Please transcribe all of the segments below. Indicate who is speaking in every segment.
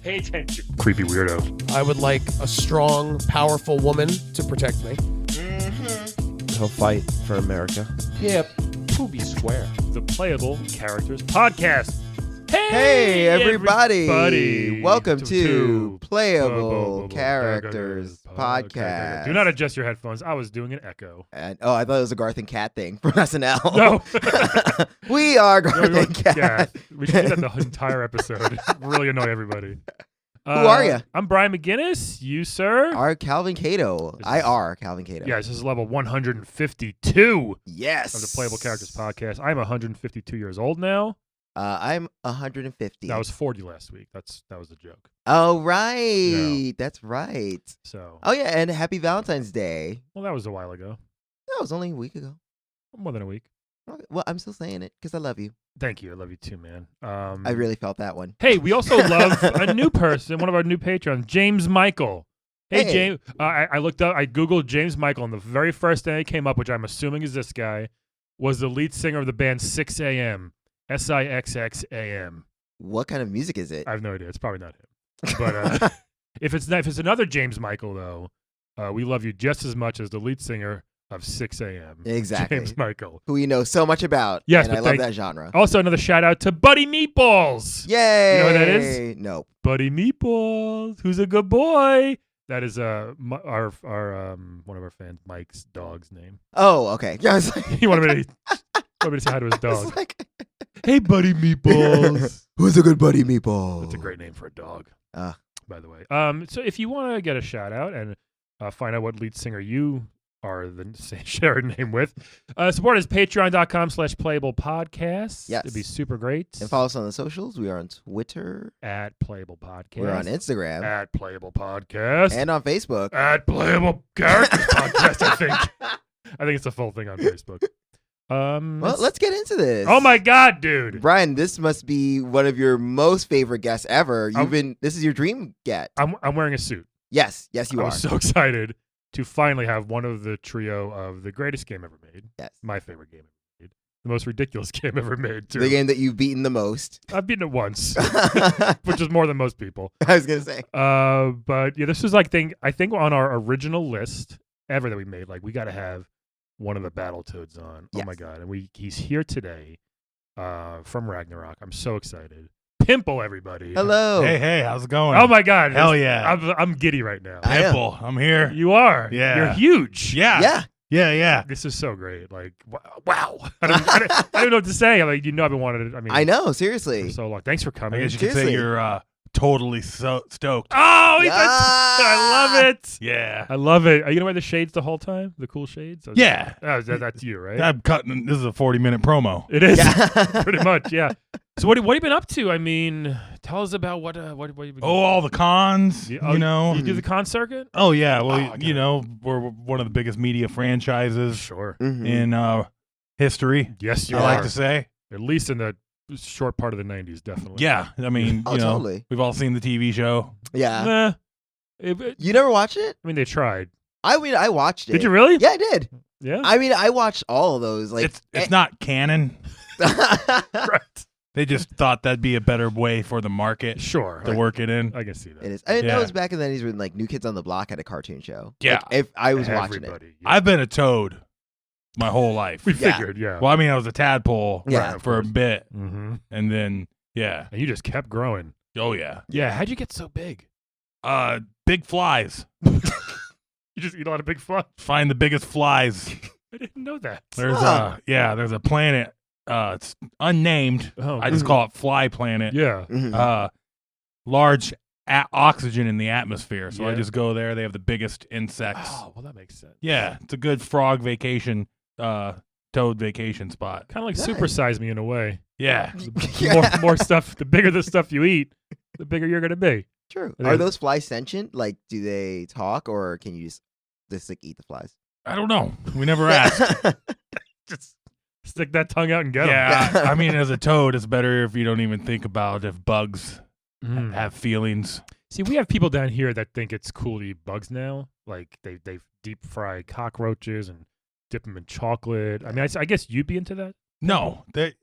Speaker 1: Pay attention, creepy weirdo.
Speaker 2: I would like a strong, powerful woman to protect me.
Speaker 3: He'll fight for America.
Speaker 1: Yeah, Poopy Square. The Playable Characters Podcast.
Speaker 3: Hey, everybody. Welcome to
Speaker 1: to
Speaker 3: Playable Characters Podcast.
Speaker 1: Do not adjust your headphones. I was doing an echo.
Speaker 3: I thought it was a Garth and Cat thing from SNL.
Speaker 1: No.
Speaker 3: We are Garth and Cat.
Speaker 1: Yeah, we should do that the entire episode. Really annoy everybody.
Speaker 3: Who are you?
Speaker 1: I'm Brian McGinnis. You, sir?
Speaker 3: Our Calvin Cato. Calvin Cato.
Speaker 1: Yeah, this is level 152
Speaker 3: Yes.
Speaker 1: of the Playable Characters Podcast. I'm 152 years old now.
Speaker 3: I'm 150.
Speaker 1: I was 40 last week. That was a joke.
Speaker 3: Oh, right.
Speaker 1: Yeah.
Speaker 3: That's right.
Speaker 1: So.
Speaker 3: Oh, yeah, and happy Valentine's Day.
Speaker 1: Well, that was a while ago.
Speaker 3: That was only a week ago.
Speaker 1: More than a week.
Speaker 3: Okay. Well, I'm still saying it because I love you.
Speaker 1: Thank you. I love you too, man.
Speaker 3: I really felt that one.
Speaker 1: Hey, we also love a new person, one of our new patrons, James Michael. Hey. James. I looked up, I Googled James Michael, and the very first thing that came up, which I'm assuming is this guy, was the lead singer of the band 6am. SIXXAM.
Speaker 3: What kind of music is it?
Speaker 1: I have no idea. It's probably not him. But if it's another James Michael, though, we love you just as much as the lead singer of 6am.
Speaker 3: Exactly.
Speaker 1: James Michael.
Speaker 3: Who you know so much about.
Speaker 1: Yes,
Speaker 3: and I love that genre.
Speaker 1: Also, another shout out to Buddy Meatballs.
Speaker 3: Yay!
Speaker 1: You know who that is?
Speaker 3: Nope.
Speaker 1: Buddy Meatballs, who's a good boy. That is our one of our fans, Mike's dog's name.
Speaker 3: Oh, okay. Yeah, I was like,
Speaker 1: He wanted me to say hi to his dog.
Speaker 3: it's like,
Speaker 1: Hey, Buddy Meatballs.
Speaker 3: who's a good buddy, Meatball?
Speaker 1: That's a great name for a dog, by the way. So if you want to get a shout out and find out what lead singer you are share a name with, support us patreon.com/playablepodcast.
Speaker 3: Yes.
Speaker 1: It'd be super great.
Speaker 3: And follow us on the socials. We are on Twitter.
Speaker 1: At Playable Podcast.
Speaker 3: We're on Instagram.
Speaker 1: At Playable Podcast.
Speaker 3: And on Facebook.
Speaker 1: At Playable Characters Podcast, I think. I think it's the full thing on Facebook.
Speaker 3: Well, let's get into this.
Speaker 1: Oh my God, dude!
Speaker 3: Brian, this must be one of your most favorite guests ever. This is your dream get.
Speaker 1: I'm wearing a suit.
Speaker 3: Yes, you
Speaker 1: I
Speaker 3: are.
Speaker 1: was so excited to finally have one of the trio of the greatest game ever made.
Speaker 3: Yes.
Speaker 1: My favorite game ever made. The most ridiculous game ever made, too.
Speaker 3: The game that you've beaten the most.
Speaker 1: I've beaten it once, which is more than most people.
Speaker 3: I was gonna say.
Speaker 1: But yeah, this was I think on our original list ever that we made. Like, we got to have one of the Battletoads on.
Speaker 3: Yes.
Speaker 1: Oh my God! And he's here today, from Ragnarok. I'm so excited. Pimple, everybody.
Speaker 3: Hello.
Speaker 4: Hey, how's it going?
Speaker 1: Oh my God!
Speaker 4: Hell yeah!
Speaker 1: I'm giddy right now.
Speaker 3: I am.
Speaker 4: Pimple, I'm here.
Speaker 1: You are.
Speaker 4: Yeah.
Speaker 1: You're huge.
Speaker 4: Yeah.
Speaker 1: This is so great. Like, wow. I don't know what to say. I'm like, I've been wanting it.
Speaker 3: I know, seriously.
Speaker 1: For so long. Thanks for
Speaker 4: I
Speaker 1: coming.
Speaker 4: guess you could say
Speaker 3: Seriously.
Speaker 4: you're totally stoked.
Speaker 1: Oh,
Speaker 3: Yeah.
Speaker 1: I love it.
Speaker 4: Yeah.
Speaker 1: I love it. Are you gonna wear the shades the whole time? The cool shades?
Speaker 4: Yeah.
Speaker 1: That's you, right?
Speaker 4: I'm cutting. This is a 40-minute promo.
Speaker 1: It is
Speaker 3: Yeah.
Speaker 1: pretty much, yeah. So what have you been up to? I mean, tell us about what you've been.
Speaker 4: Oh, all the cons.
Speaker 1: Yeah,
Speaker 4: You know.
Speaker 1: you do the con circuit?
Speaker 4: Oh yeah. Well,
Speaker 1: Oh, I
Speaker 4: you know, we're one of the biggest media franchises
Speaker 1: Sure.
Speaker 3: Mhm.
Speaker 4: in history.
Speaker 1: Yes, you
Speaker 4: I
Speaker 1: are.
Speaker 4: like to say.
Speaker 1: At least in the short part of the 90s, definitely.
Speaker 4: Yeah. I mean,
Speaker 3: Oh,
Speaker 4: you know,
Speaker 3: totally.
Speaker 4: we've all seen the TV show.
Speaker 3: Yeah.
Speaker 1: Nah.
Speaker 3: You never watched it?
Speaker 1: I mean, they tried.
Speaker 3: I mean, I watched it.
Speaker 1: Did you really?
Speaker 3: Yeah, I did.
Speaker 1: Yeah.
Speaker 3: I mean, I watched all of those. Like,
Speaker 4: It's not canon.
Speaker 1: Right.
Speaker 4: They just thought that'd be a better way for the market
Speaker 1: Sure.
Speaker 4: to work it in.
Speaker 1: I can see that.
Speaker 3: It is. I didn't know
Speaker 4: Yeah.
Speaker 3: it was back in the 90s when like New Kids on the Block had a cartoon show.
Speaker 4: Yeah.
Speaker 3: Like, if I was watching it.
Speaker 1: Everybody. Yeah.
Speaker 4: I've been a toad my whole life.
Speaker 1: We
Speaker 3: Yeah.
Speaker 1: figured, yeah.
Speaker 4: Well, I mean, I was a tadpole
Speaker 3: Yeah.
Speaker 4: for a bit,
Speaker 1: Mm-hmm.
Speaker 4: and then yeah,
Speaker 1: And you just kept growing.
Speaker 4: oh yeah,
Speaker 1: Yeah. How'd you get so big?
Speaker 4: big flies.
Speaker 1: You just eat a lot of big flies.
Speaker 4: Find the biggest flies.
Speaker 1: I didn't know that.
Speaker 4: There's
Speaker 3: Huh.
Speaker 4: there's a planet. It's unnamed.
Speaker 1: Oh,
Speaker 4: I just call it Fly Planet.
Speaker 1: yeah.
Speaker 3: Mhm.
Speaker 4: Large oxygen in the atmosphere, so I
Speaker 1: Yeah.
Speaker 4: just go there. They have the biggest insects.
Speaker 1: Oh, well, that makes sense.
Speaker 4: Yeah, it's a good frog vacation, toad vacation spot.
Speaker 1: Kind of like
Speaker 3: Nice.
Speaker 1: Super Size Me in a way.
Speaker 4: Yeah.
Speaker 3: Yeah.
Speaker 1: More stuff. The bigger the stuff you eat, the bigger you're gonna be.
Speaker 3: True.
Speaker 1: And
Speaker 3: Are
Speaker 1: then-
Speaker 3: those flies sentient? Like, do they talk, or can you just like eat the flies?
Speaker 4: I don't know. We never asked.
Speaker 1: Just stick that tongue out and get
Speaker 4: Yeah, I mean, as a toad, it's better if you don't even think about if bugs
Speaker 1: them.
Speaker 4: have feelings.
Speaker 1: See, we have people down here that think it's cool to eat bugs now. Like they deep fry cockroaches and dip them in chocolate. I mean, I guess you'd be into that.
Speaker 4: No,
Speaker 1: That's-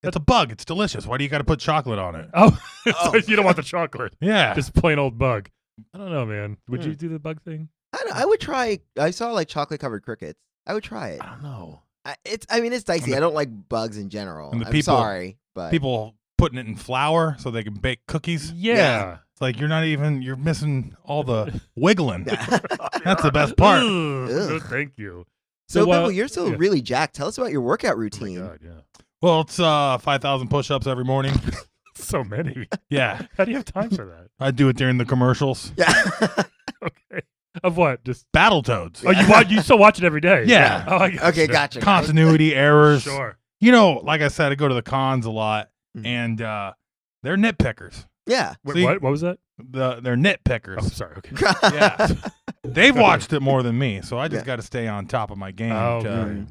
Speaker 4: It's a bug. It's delicious. Why do you got to put chocolate on it?
Speaker 1: Oh, so you don't want the chocolate.
Speaker 4: Yeah.
Speaker 1: Just plain old bug. I don't know, man. Would you do the bug thing?
Speaker 3: I don't know. I would try. I saw like chocolate covered crickets. I would try it.
Speaker 1: I don't know.
Speaker 3: I mean, it's dicey. I don't like bugs in general.
Speaker 4: and the
Speaker 3: I'm
Speaker 4: people-
Speaker 3: sorry, but
Speaker 4: People putting it in flour so they can bake cookies.
Speaker 1: Yeah.
Speaker 4: It's like you're missing all the wiggling. That's the best part.
Speaker 1: Ugh. Thank you.
Speaker 3: So, Pimple, you're still
Speaker 1: yeah.
Speaker 3: really jacked. Tell us about your workout
Speaker 1: Oh my
Speaker 3: routine.
Speaker 1: God, yeah.
Speaker 4: Well, it's 5,000 push-ups every morning.
Speaker 1: So many.
Speaker 4: Yeah.
Speaker 1: How do you have time for that?
Speaker 4: I do it during the commercials.
Speaker 3: Yeah.
Speaker 1: Okay. Of what? Just
Speaker 4: Battletoads.
Speaker 1: oh, you still watch it every day?
Speaker 4: Yeah.
Speaker 1: Oh, I gotcha.
Speaker 3: Okay, gotcha.
Speaker 4: Continuity errors.
Speaker 1: Sure.
Speaker 4: You know, like I said, I go to the cons a lot,
Speaker 3: Mhm.
Speaker 4: and they're nitpickers.
Speaker 3: Yeah.
Speaker 1: Wait,
Speaker 4: See-
Speaker 1: what was that?
Speaker 4: They're nitpickers.
Speaker 1: Oh, sorry. Okay.
Speaker 4: Yeah. They've watched it more than me, so I just
Speaker 3: Yeah.
Speaker 4: got to stay on top of my game.
Speaker 1: Oh,
Speaker 4: to,
Speaker 3: Mhm.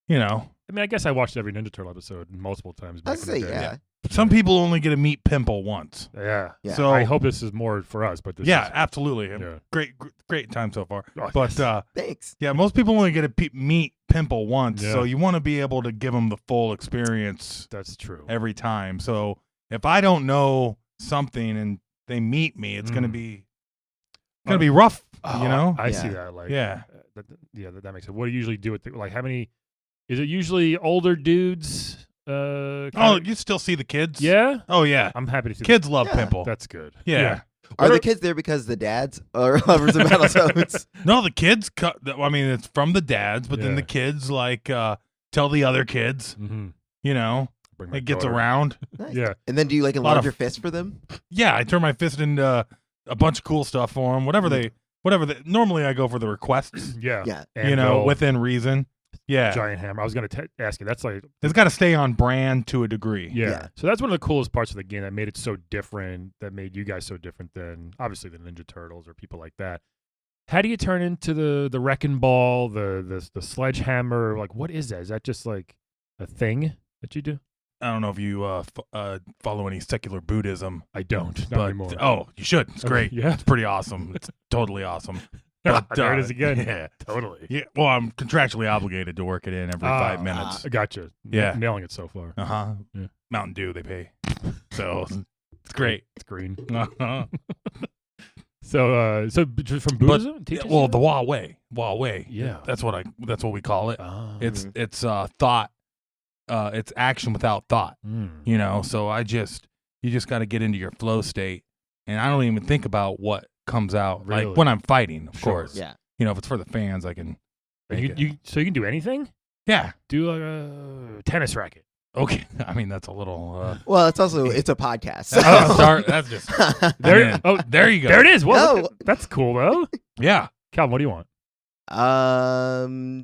Speaker 4: You know,
Speaker 1: I mean, I guess I watched every Ninja Turtle episode multiple times
Speaker 3: I
Speaker 1: back
Speaker 3: was
Speaker 1: in the
Speaker 3: say
Speaker 1: day.
Speaker 3: yeah.
Speaker 4: some people only get to meet Pimple once.
Speaker 1: Yeah.
Speaker 3: Yeah.
Speaker 4: So
Speaker 1: I hope this is more for us, but this
Speaker 4: yeah,
Speaker 1: is,
Speaker 4: absolutely.
Speaker 1: yeah.
Speaker 4: Great time so far.
Speaker 1: Oh,
Speaker 4: But
Speaker 1: yes.
Speaker 3: Thanks.
Speaker 4: yeah, most people only get to meet Pimple once,
Speaker 1: Yeah.
Speaker 4: so you want to be able to give them the full experience
Speaker 1: That's true.
Speaker 4: every time. So if I don't know something and they meet me, it's gonna be rough.
Speaker 1: Oh,
Speaker 4: You know?
Speaker 1: I see
Speaker 3: Yeah.
Speaker 1: that. Like,
Speaker 4: Yeah.
Speaker 1: that makes sense. What do you usually do with like how many? Is it usually older dudes?
Speaker 4: Oh, you still see the kids?
Speaker 1: yeah.
Speaker 4: Oh yeah.
Speaker 1: I'm happy to see
Speaker 4: Kids love
Speaker 3: Yeah.
Speaker 4: Pimple.
Speaker 1: That's good.
Speaker 4: Yeah.
Speaker 3: Are the kids there because the dads are lovers of Battletoads?
Speaker 4: No, the kids. I mean, it's from the dads, but then
Speaker 1: Yeah.
Speaker 4: the kids like tell the other kids.
Speaker 1: Mm-hmm.
Speaker 4: You know,
Speaker 1: Bring my
Speaker 4: it gets
Speaker 1: daughter.
Speaker 4: around.
Speaker 3: Nice.
Speaker 1: Yeah.
Speaker 3: And then do you like
Speaker 4: Lot
Speaker 3: enlarge
Speaker 4: of-
Speaker 3: your fist for them?
Speaker 4: Yeah, I turn my fist into a bunch of cool stuff for them. Whatever they. Normally, I go for the requests.
Speaker 1: Yeah.
Speaker 3: Yeah.
Speaker 4: You know,
Speaker 1: Anvil,
Speaker 4: within reason. Yeah,
Speaker 1: giant hammer. I was gonna ask you. That's like
Speaker 4: it's got to stay on brand to a degree.
Speaker 1: yeah.
Speaker 3: Yeah.
Speaker 1: So that's one of the coolest parts of the game that made it so different. That made you guys so different than obviously the Ninja Turtles or people like that. How do you turn into the wrecking ball, the sledgehammer? Like, what is that? Is that just like a thing that you do?
Speaker 4: I don't know if you follow any secular Buddhism,
Speaker 1: I don't. Not
Speaker 4: but
Speaker 1: anymore.
Speaker 4: oh, you should. It's
Speaker 1: Okay,
Speaker 4: great.
Speaker 1: yeah.
Speaker 4: It's pretty awesome. It's totally awesome. But,
Speaker 1: There it is again.
Speaker 4: Yeah.
Speaker 1: Totally.
Speaker 4: Yeah. Well, I'm contractually obligated to work it in every 5 minutes.
Speaker 1: I gotcha.
Speaker 4: Yeah.
Speaker 1: Nailing it so far.
Speaker 4: Uh-huh.
Speaker 1: Yeah.
Speaker 4: Mountain Dew they pay. So it's great.
Speaker 1: It's green.
Speaker 4: Uh-huh.
Speaker 1: So from Buddhism? It teaches
Speaker 4: Well,
Speaker 1: you
Speaker 4: the Wa Wei.
Speaker 1: Yeah.
Speaker 4: That's what we call it.
Speaker 1: that? Ah.
Speaker 4: It's thought. It's action without thought.
Speaker 1: Mm.
Speaker 4: You know, so you just got to get into your flow state, and I don't even think about what comes out
Speaker 1: Really?
Speaker 4: like when I'm fighting. Of
Speaker 1: Sure.
Speaker 4: course,
Speaker 3: Yeah.
Speaker 4: you know, if it's for the fans, I can. make it.
Speaker 1: So you can do anything?
Speaker 4: Yeah.
Speaker 1: Do like a tennis racket.
Speaker 4: Okay. I mean, that's a little.
Speaker 3: Well, it's a podcast.
Speaker 4: Oh, sorry. That's just.
Speaker 1: There.
Speaker 4: Man.
Speaker 1: Oh,
Speaker 4: There you go.
Speaker 1: there it is. Well,
Speaker 3: No.
Speaker 1: look at- that's cool though.
Speaker 4: Yeah.
Speaker 1: Calvin, what do you want?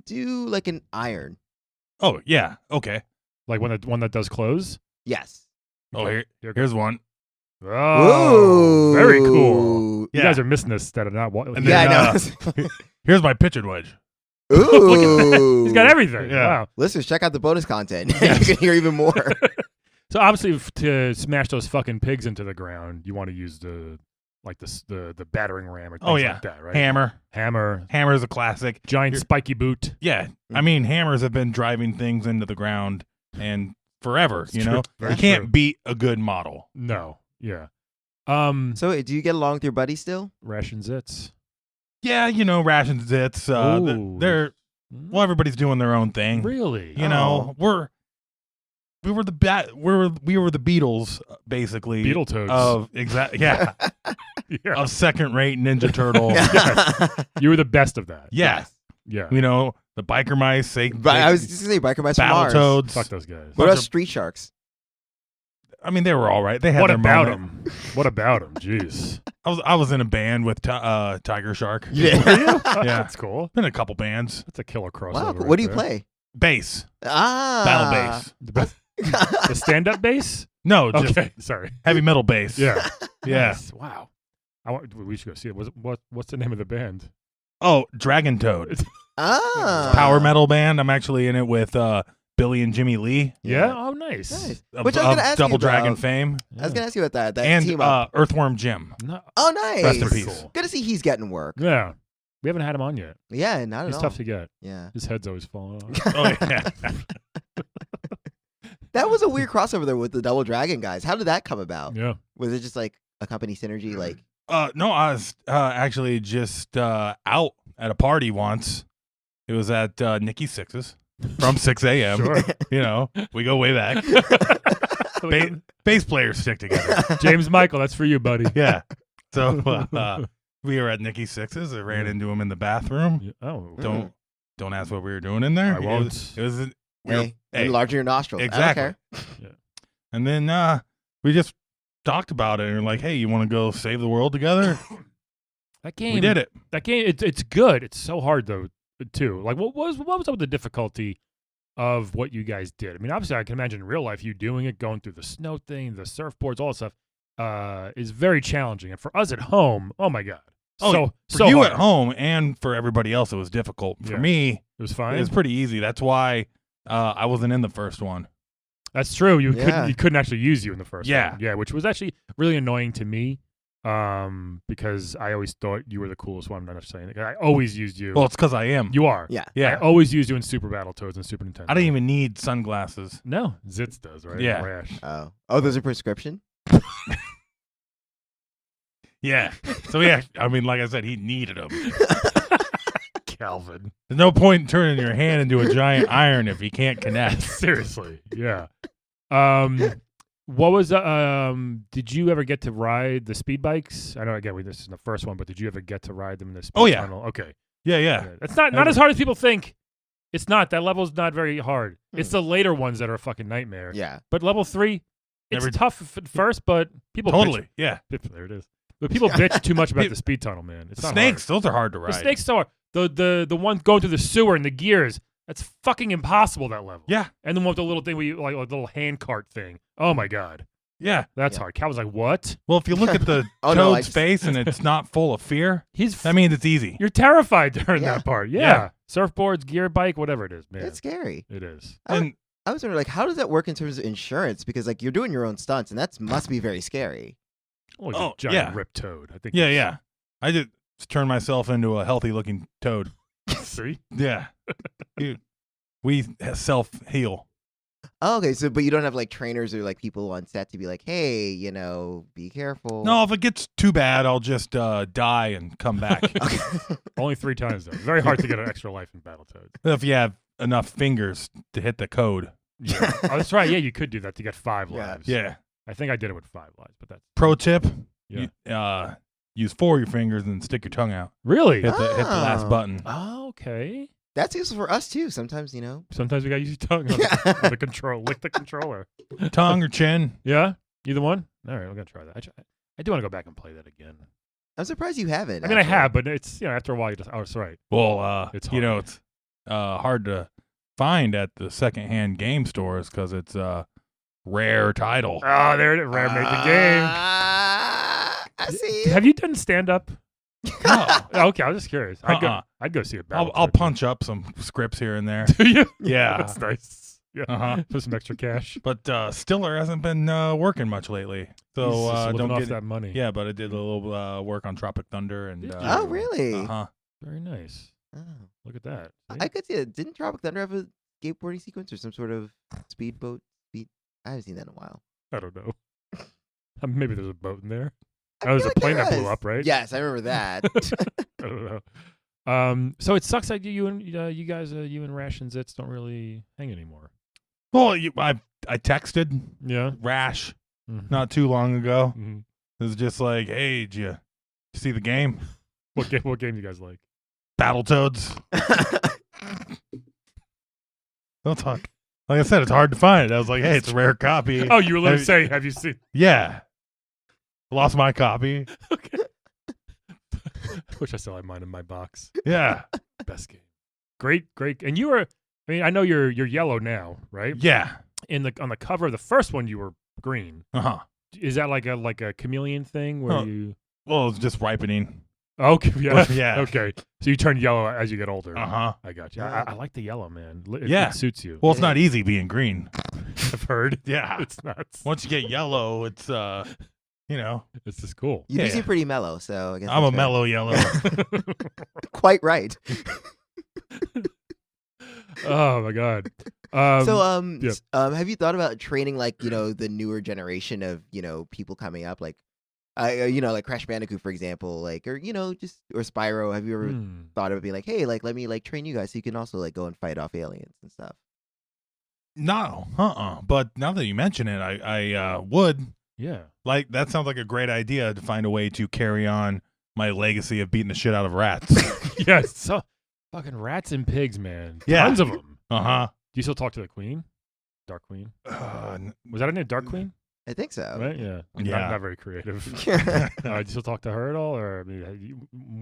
Speaker 3: Do like an iron.
Speaker 4: Oh yeah. Okay.
Speaker 1: Like one that does clothes?
Speaker 3: Yes.
Speaker 4: Oh,
Speaker 1: Here-
Speaker 4: here's one.
Speaker 1: Oh, very cool.
Speaker 3: Ooh.
Speaker 1: You guys are missing this that are not.
Speaker 4: And
Speaker 3: Yeah,
Speaker 4: then,
Speaker 3: I know.
Speaker 4: Here's my pitching wedge.
Speaker 3: Ooh.
Speaker 1: He's got everything.
Speaker 4: Yeah.
Speaker 1: Wow.
Speaker 3: Listeners, check out the bonus content. You can hear even more.
Speaker 1: So obviously, to smash those fucking pigs into the ground, you want to use the battering ram or things
Speaker 4: Oh, yeah.
Speaker 1: like that, right?
Speaker 4: Hammer.
Speaker 1: Hammer,
Speaker 4: Is a classic.
Speaker 1: giant
Speaker 4: You're-
Speaker 1: spiky boot.
Speaker 4: Yeah. I mean, hammers have been driving things into the ground and forever.
Speaker 1: It's
Speaker 4: You
Speaker 1: true.
Speaker 4: know,
Speaker 1: Very
Speaker 4: you can't
Speaker 1: true.
Speaker 4: beat a good model.
Speaker 1: No. Yeah.
Speaker 3: So, do you get along with your buddy still?
Speaker 1: Rash and Zitz.
Speaker 4: Yeah, you know, Rash and Zitz.
Speaker 1: Ooh.
Speaker 4: They're well, everybody's doing their own thing.
Speaker 1: Really?
Speaker 4: You know, we were the Beatles, basically.
Speaker 1: Beetletoads.
Speaker 4: Of yeah,
Speaker 1: yeah.
Speaker 4: of second-rate Ninja Turtle.
Speaker 1: You were the best of that.
Speaker 4: Yeah,
Speaker 1: Yeah.
Speaker 4: you know, the biker mice.
Speaker 3: I was just gonna say biker mice from Mars.
Speaker 4: Battletoads.
Speaker 1: Fuck those guys.
Speaker 3: What about street sharks?
Speaker 4: I mean, they were all right. They had
Speaker 1: What
Speaker 4: their
Speaker 1: about
Speaker 4: moment.
Speaker 1: them? What about them? Jeez.
Speaker 4: I was in a band with Tiger Shark.
Speaker 3: Yeah.
Speaker 4: Yeah.
Speaker 1: That's cool.
Speaker 4: Been in a couple bands.
Speaker 1: That's a killer crossover.
Speaker 3: Wow.
Speaker 1: right
Speaker 3: What do you
Speaker 1: there.
Speaker 3: play?
Speaker 4: Bass.
Speaker 3: Ah.
Speaker 4: Battle bass.
Speaker 1: The stand-up bass?
Speaker 4: No, just
Speaker 1: Okay. Sorry.
Speaker 4: heavy metal bass.
Speaker 1: Yeah.
Speaker 4: Yeah.
Speaker 1: Nice. Wow. We should go see it. What's the name of the band?
Speaker 4: Oh, Dragon Toad.
Speaker 3: Ah.
Speaker 4: Power metal band. I'm actually in it with Billy and Jimmy Lee
Speaker 1: Yeah. Oh, nice.
Speaker 3: Nice.
Speaker 4: of,
Speaker 3: Which I was
Speaker 4: of
Speaker 3: gonna ask
Speaker 4: Double
Speaker 3: you
Speaker 4: Dragon
Speaker 3: about.
Speaker 4: fame.
Speaker 3: I was gonna ask you about that
Speaker 4: And
Speaker 3: team up.
Speaker 4: Earthworm Jim.
Speaker 1: No.
Speaker 3: Oh, nice.
Speaker 4: Rest in
Speaker 1: Pretty
Speaker 4: peace.
Speaker 1: cool.
Speaker 3: Good to see he's getting work.
Speaker 1: Yeah. We haven't had him on yet.
Speaker 3: Yeah, not at
Speaker 1: He's
Speaker 3: all.
Speaker 1: tough to get.
Speaker 3: Yeah.
Speaker 1: His head's always falling off.
Speaker 4: Oh yeah.
Speaker 3: That was a weird crossover there with the Double Dragon guys. How did that come about?
Speaker 1: Yeah.
Speaker 3: Was it just like a company synergy? Like,
Speaker 4: No, I was actually just out at a party once. It was at Nikki Six's from 6 a.m.
Speaker 1: Sure.
Speaker 4: You know, we go way back. Bass players stick together.
Speaker 1: James Michael, that's for you, buddy.
Speaker 4: Yeah. So we were at Nikki Six's. I ran into him in the bathroom.
Speaker 1: Yeah. Oh,
Speaker 4: Don't ask what we were doing in there.
Speaker 1: I won't.
Speaker 4: It was
Speaker 3: hey, enlarge your nostrils.
Speaker 4: Exactly.
Speaker 3: I don't care.
Speaker 1: Yeah.
Speaker 4: And then we just talked about it and we're like, hey, you want to go save the world together?
Speaker 1: That game.
Speaker 4: We did it.
Speaker 1: That game. It's good. It's so hard though, too. Like, what was up with the difficulty of what you guys did? I mean, obviously, I can imagine in real life you doing it, going through the snow thing, the surfboards, all that stuff, is very challenging. And for us at home, oh my god.
Speaker 4: For
Speaker 1: so
Speaker 4: you
Speaker 1: hard.
Speaker 4: at home and for everybody else, it was difficult. For
Speaker 1: Yeah.
Speaker 4: me,
Speaker 1: It was fine.
Speaker 4: it was pretty easy. That's why I wasn't in the first one.
Speaker 1: That's true. You
Speaker 3: Yeah.
Speaker 1: couldn't actually use you in the first
Speaker 4: Yeah.
Speaker 1: one. Yeah, which was actually really annoying to me. Because I always thought you were the coolest one. I'm not saying it. I always used you.
Speaker 4: Well, it's because I am.
Speaker 1: You are.
Speaker 3: Yeah.
Speaker 1: I
Speaker 4: Yeah.
Speaker 1: always used you in Super Battletoads and Super Nintendo.
Speaker 4: I didn't even need sunglasses.
Speaker 1: No, Zitz does, right?
Speaker 4: Yeah.
Speaker 1: Rash.
Speaker 3: Oh, those are prescription?
Speaker 4: Yeah. So, yeah, I mean, like I said, he needed them.
Speaker 1: Calvin.
Speaker 4: There's no point in turning your hand into a giant iron if you can't connect.
Speaker 1: Seriously. Yeah. What was did you ever get to ride the speed bikes? I know again this is the first one, but did you ever get to ride them in the speed
Speaker 4: Oh, yeah.
Speaker 1: tunnel? Okay.
Speaker 4: Yeah, yeah.
Speaker 1: That's not as hard as people think. It's not. That level's not very hard. It's the later ones that are a fucking nightmare.
Speaker 3: Yeah.
Speaker 1: But level 3, it's
Speaker 4: Never-
Speaker 1: tough at first, but people
Speaker 4: Totally.
Speaker 1: bitch.
Speaker 4: Yeah.
Speaker 1: There it is. But people bitch too much about the speed tunnel, man. It's not
Speaker 4: Snakes,
Speaker 1: hard.
Speaker 4: those are hard to ride.
Speaker 1: The snakes so hard. The one going through the sewer and the gears. That's fucking impossible. That level.
Speaker 4: Yeah.
Speaker 1: And then with the little thing where you like a little hand cart thing. Oh my god,
Speaker 4: Yeah.
Speaker 1: that's
Speaker 3: Yeah.
Speaker 1: hard. Cal was like, "What?
Speaker 4: Well, if you look at the
Speaker 3: Oh, no, I
Speaker 4: toad's
Speaker 3: just-
Speaker 4: face and it's not full of fear,
Speaker 1: He's
Speaker 4: that means it's easy.
Speaker 1: you're terrified during
Speaker 3: Yeah.
Speaker 1: that part. Yeah.
Speaker 4: Yeah.
Speaker 1: Surfboards, gear bike, whatever it is, man.
Speaker 3: It's scary.
Speaker 1: It is.
Speaker 4: And
Speaker 3: I was wondering, like, how does that work in terms of insurance? Because, like, you're doing your own stunts, and that must be very scary.
Speaker 1: Oh,
Speaker 4: Oh,
Speaker 1: a giant
Speaker 4: yeah.
Speaker 1: ripped toad. I think.
Speaker 4: yeah,
Speaker 1: it's-
Speaker 4: yeah. I just turned myself into a healthy looking toad.
Speaker 1: See,
Speaker 4: Yeah. Dude, we self heal.
Speaker 3: Oh, okay, so but you don't have like trainers or like people on set to be like, hey, be careful.
Speaker 4: No, if it gets too bad, I'll just die and come back.
Speaker 3: Okay.
Speaker 1: only 3 times though. It's very hard to get an extra life in Battletoads.
Speaker 4: If you have enough fingers to hit the code.
Speaker 1: Yeah. Oh, that's right. Yeah, you could do that to get 5
Speaker 3: Yeah.
Speaker 1: lives.
Speaker 4: Yeah.
Speaker 1: I think I did it with 5 lives, but that's
Speaker 4: Pro tip:
Speaker 1: yeah.
Speaker 4: use 4 of your fingers and stick your tongue out.
Speaker 1: Really.
Speaker 4: Hit the last
Speaker 3: Oh.
Speaker 4: button.
Speaker 1: Oh, okay.
Speaker 3: That's useful for us too. Sometimes,
Speaker 1: Sometimes we gotta use your tongue on the control. Lick the controller.
Speaker 4: Tongue or chin.
Speaker 1: Yeah, either one. All right, I'm gonna try that. I do want to go back and play that again.
Speaker 3: I'm surprised you haven't.
Speaker 1: I mean, I
Speaker 3: actually.
Speaker 1: have, but it's after a while you just. Oh, that's right.
Speaker 4: Well,
Speaker 1: It's
Speaker 4: it's hard to find at the secondhand game stores because it's a rare title.
Speaker 1: Oh, there it is. Rare made the game.
Speaker 3: I see.
Speaker 1: Have you done stand up?
Speaker 4: No.
Speaker 1: Okay, I was just curious. I'd go see it.
Speaker 4: I'll punch up some scripts here and there.
Speaker 1: Do you?
Speaker 4: Yeah.
Speaker 1: That's nice. Yeah.
Speaker 4: Uh-huh.
Speaker 1: Put some extra cash.
Speaker 4: But Stiller hasn't been working much lately, so
Speaker 1: He's just living
Speaker 4: don't
Speaker 1: off
Speaker 4: get
Speaker 1: that money.
Speaker 4: Yeah, but I did a little work on Tropic Thunder and.
Speaker 1: Did you?
Speaker 3: Oh, really?
Speaker 4: Uh-huh.
Speaker 1: Very nice.
Speaker 3: Oh.
Speaker 1: Look at that. See?
Speaker 3: I could see it. Didn't Tropic Thunder have a skateboarding sequence or some sort of speedboat? I haven't seen that in a while.
Speaker 1: I don't know. Maybe there's a boat in there.
Speaker 3: I
Speaker 1: That was
Speaker 3: feel
Speaker 1: a
Speaker 3: like
Speaker 1: plane
Speaker 3: there
Speaker 1: that blew
Speaker 3: was.
Speaker 1: up, right?
Speaker 3: Yes, I remember that.
Speaker 1: I don't know. So it sucks that you and you guys, you and Rash and Zitz don't really hang anymore.
Speaker 4: Well, I texted
Speaker 1: Yeah.
Speaker 4: Rash
Speaker 1: Mhm.
Speaker 4: not too long ago.
Speaker 1: Mhm.
Speaker 4: It was just like, hey, did you see the game?
Speaker 1: What game? What game do you guys like?
Speaker 4: Battletoads. Don't talk. Like I said, it's hard to find. I was like, hey, it's a rare copy.
Speaker 1: Oh, you were literally
Speaker 4: Have-
Speaker 1: saying, "Have you seen?"
Speaker 4: Yeah. Lost my copy.
Speaker 1: Okay. Wish I still had mine in my box.
Speaker 4: Yeah.
Speaker 1: Best game. Great. And you were. I mean, I know you're yellow now, right?
Speaker 4: Yeah.
Speaker 1: On the cover of the first one, you were green.
Speaker 4: Uh-huh.
Speaker 1: Is that like a chameleon thing where
Speaker 4: Oh.
Speaker 1: you?
Speaker 4: Well, it's just ripening.
Speaker 1: Okay. Yeah.
Speaker 4: Yeah.
Speaker 1: Okay. So you turn yellow as you get older.
Speaker 4: Uh-huh.
Speaker 1: I got you. I like the yellow, man. It
Speaker 4: Yeah.
Speaker 1: suits you.
Speaker 4: Well, it's not easy being green.
Speaker 1: I've heard.
Speaker 4: Yeah.
Speaker 1: It's nuts.
Speaker 4: Once you get yellow, it's
Speaker 1: It's just cool.
Speaker 3: You do
Speaker 4: Yeah.
Speaker 3: seem pretty mellow, so I guess
Speaker 4: I'm a
Speaker 3: that's fair.
Speaker 4: mellow yellow.
Speaker 3: Quite right.
Speaker 1: Oh my god. Yeah.
Speaker 3: Have you thought about training like the newer generation of people coming up like, like Crash Bandicoot for example, like or or Spyro? Have you ever thought of being like, hey, like let me like train you guys so you can also like go and fight off aliens and stuff?
Speaker 4: No, But now that you mention it, I would.
Speaker 1: Yeah.
Speaker 4: Like, that sounds like a great idea to find a way to carry on my legacy of beating the shit out of rats.
Speaker 1: Yes. So fucking rats and pigs, man.
Speaker 4: Yeah.
Speaker 1: Tons of them.
Speaker 4: Uh-huh.
Speaker 1: Do you still talk to the queen? Dark Queen? Was that her name? Dark Queen?
Speaker 3: I think so.
Speaker 1: Right? Yeah.
Speaker 4: Yeah.
Speaker 1: Not very creative. Do you still talk to her at all? Or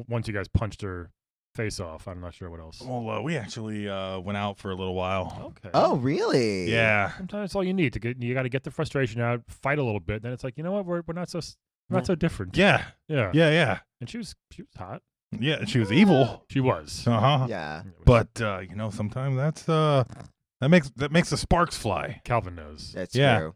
Speaker 1: once you guys punched her face off, I'm not sure what else.
Speaker 4: Well, we actually went out for a little while.
Speaker 1: Okay.
Speaker 3: Oh, really?
Speaker 4: Yeah.
Speaker 1: Sometimes that's all you need to get. You got to get the frustration out, fight a little bit. Then it's like, you know what? We're not so different.
Speaker 4: Yeah.
Speaker 1: Yeah.
Speaker 4: Yeah.
Speaker 1: And she was hot.
Speaker 4: Yeah, she was evil.
Speaker 1: She was.
Speaker 4: Uh-huh.
Speaker 3: Yeah.
Speaker 4: But sometimes that's that makes the sparks fly.
Speaker 1: Calvin knows.
Speaker 3: That's
Speaker 4: Yeah.
Speaker 3: true.